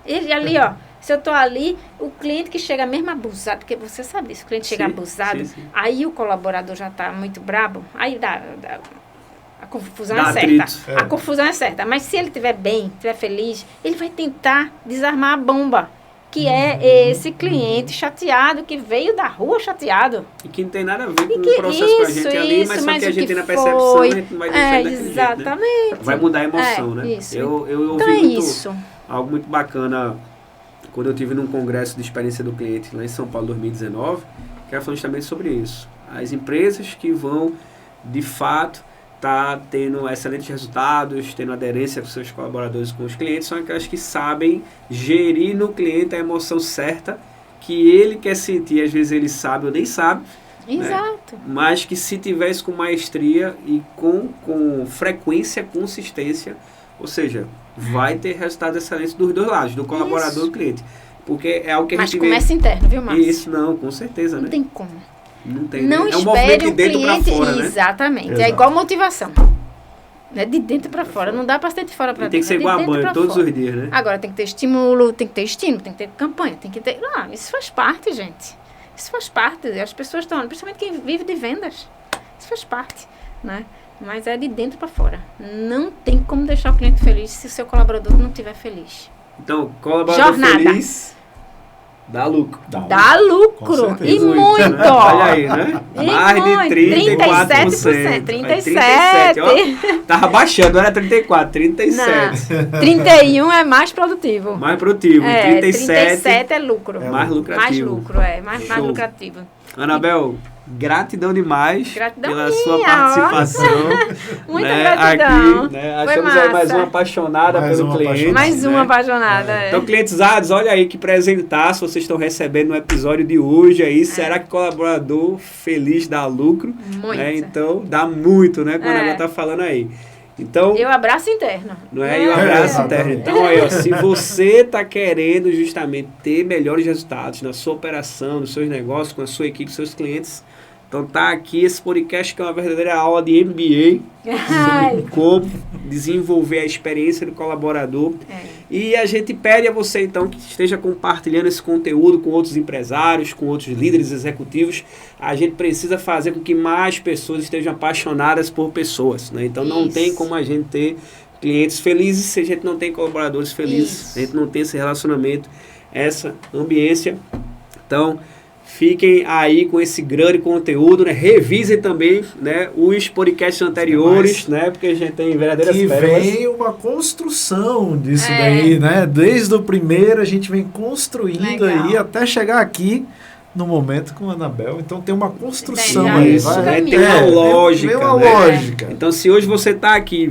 Ele ali, se eu tô ali, o cliente que chega mesmo abusado, porque você sabe disso, o cliente chega abusado, aí o colaborador já tá muito brabo, aí a confusão é certa. A confusão é certa. Mas se ele estiver bem, estiver feliz, ele vai tentar desarmar a bomba. Que é esse cliente chateado, que veio da rua chateado. E que não tem nada a ver com o processo com a gente ali, mas só que a gente tem na percepção, a gente não vai deixar daquele exatamente. Jeito, né? Vai mudar a emoção, né? Isso. Eu ouvi algo muito bacana quando eu tive num congresso de experiência do cliente lá em São Paulo, 2019, que era falando justamente sobre isso. As empresas que vão, de fato, tendo excelentes resultados, tendo aderência com seus colaboradores, com os clientes, são aquelas que sabem gerir no cliente a emoção certa que ele quer sentir, às vezes ele sabe ou nem sabe. Exato. Né? Mas que se tivesse com maestria e com frequência, consistência, ou seja, vai ter resultados excelentes dos dois lados, do colaborador e do cliente. Porque é algo que a gente vê... Mas comércio interno, viu, Márcio? Isso, não, com certeza, não tem como. Não tem. Não é um movimento de dentro para fora, né? Exatamente. Exato. É igual motivação. É de dentro para fora. Não dá para ser de fora para dentro. Tem que ser igual a banho todos os dias, né? Agora tem que ter estímulo, tem que ter campanha, tem que ter... isso faz parte, gente. Isso faz parte. As pessoas estão... Principalmente quem vive de vendas. Isso faz parte, né? Mas é de dentro para fora. Não tem como deixar o cliente feliz se o seu colaborador não estiver feliz. Então, colaborador feliz... Dá lucro. Dá lucro. E muito. Né? Olha aí, né? Mais de 34%. 37%. Ó, tava baixando, era 34%, 37%. Não, 31% é mais produtivo. Mais produtivo. 37% é lucro. Mais lucrativo. Mais lucrativo. Anabel, gratidão demais pela sua participação. Muita gratidão. Aqui, né? Achamos aí mais uma apaixonada pelo cliente. Mais uma apaixonada. Então, clientizados, olha aí que presentaço vocês estão recebendo no episódio de hoje aí. Será que colaborador feliz dá lucro? Muito. Né? Então, dá muito, né? Quando ela tá falando aí. Então, e o abraço interno. Não é? E o abraço interno. Então, aí, ó, se você está querendo justamente ter melhores resultados na sua operação, nos seus negócios, com a sua equipe, seus clientes, então tá aqui esse podcast que é uma verdadeira aula de MBA sobre como desenvolver a experiência do colaborador. E a gente pede a você, então, que esteja compartilhando esse conteúdo com outros empresários, com outros líderes executivos. A gente precisa fazer com que mais pessoas estejam apaixonadas por pessoas, né? Então, não tem como a gente ter clientes felizes se a gente não tem colaboradores felizes, se a gente não tem esse relacionamento, essa ambiência. Então, fiquem aí com esse grande conteúdo, né? Revisem também, né, os podcasts anteriores, né? Porque a gente tem verdadeiras pérolas. Vem uma construção disso daí, né? Desde o primeiro a gente vem construindo aí até chegar aqui no momento com a Anabel. Então tem uma construção aí. Tem uma lógica. Tem uma lógica. Então, se hoje você está aqui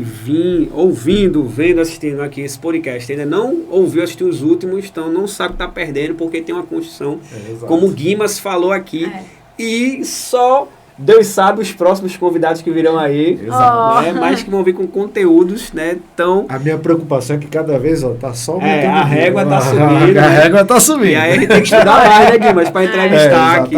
ouvindo, vendo, assistindo aqui esse podcast, ainda não ouviu assistir os últimos, então não sabe que está perdendo, porque tem uma construção, como o Guimas falou aqui, e só Deus sabe os próximos convidados que virão aí, né? Mas que vão vir com conteúdos, né? Então, a minha preocupação é que cada vez tá só aumentando. A régua tá subindo. A régua tá subindo. E aí a gente tem que estudar mais, né, Guimas, para entrevistar aqui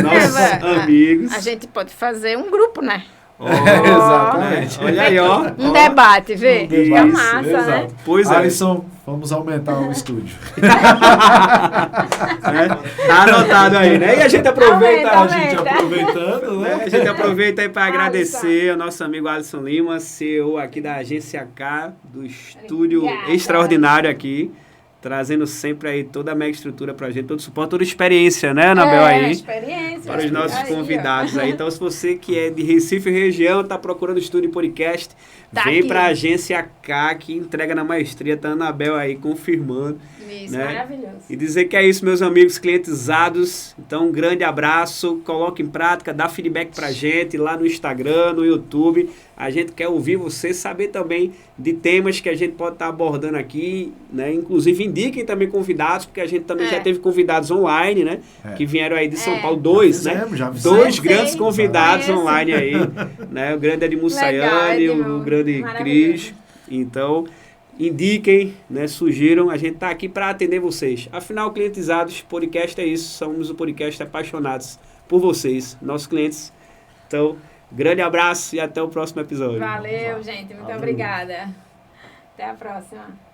nossos amigos. A gente pode fazer um grupo, né? Exatamente. Né? Olha aí, ó. Um debate, vê? Fica massa, né? Pois é. Alisson, vamos aumentar o estúdio. Tá anotado aí, né? E a gente aproveita. Aproveitando, né? A gente aproveita aí para agradecer ao nosso amigo Alisson Lima, CEO aqui da Agência K, do estúdio extraordinário aqui. Trazendo sempre aí toda a mega estrutura pra gente, todo o suporte, toda a experiência, né, Anabel, aí? Experiência. Para os nossos convidados aí. Então, se você que é de Recife e região, tá procurando estúdio e podcast, vem para a Agência K, que entrega na maestria, tá a Anabel aí confirmando. Isso, né? Maravilhoso. E dizer que é isso, meus amigos clientizados. Então, um grande abraço, coloque em prática, dá feedback pra gente lá no Instagram, no YouTube. A gente quer ouvir você, saber também de temas que a gente pode estar abordando aqui, né? Inclusive, indiquem também convidados, porque a gente também já teve convidados online, né? Que vieram aí de São Paulo, dois, né? Dois grandes convidados online aí, né? O grande Edmur Sayane, o grande Cris. Então, indiquem, né? Sugiram, a gente está aqui para atender vocês. Afinal, clientizados, podcast é isso, somos o podcast apaixonados por vocês, nossos clientes. Então, grande abraço e até o próximo episódio. Valeu, gente. Muito obrigada. Até a próxima.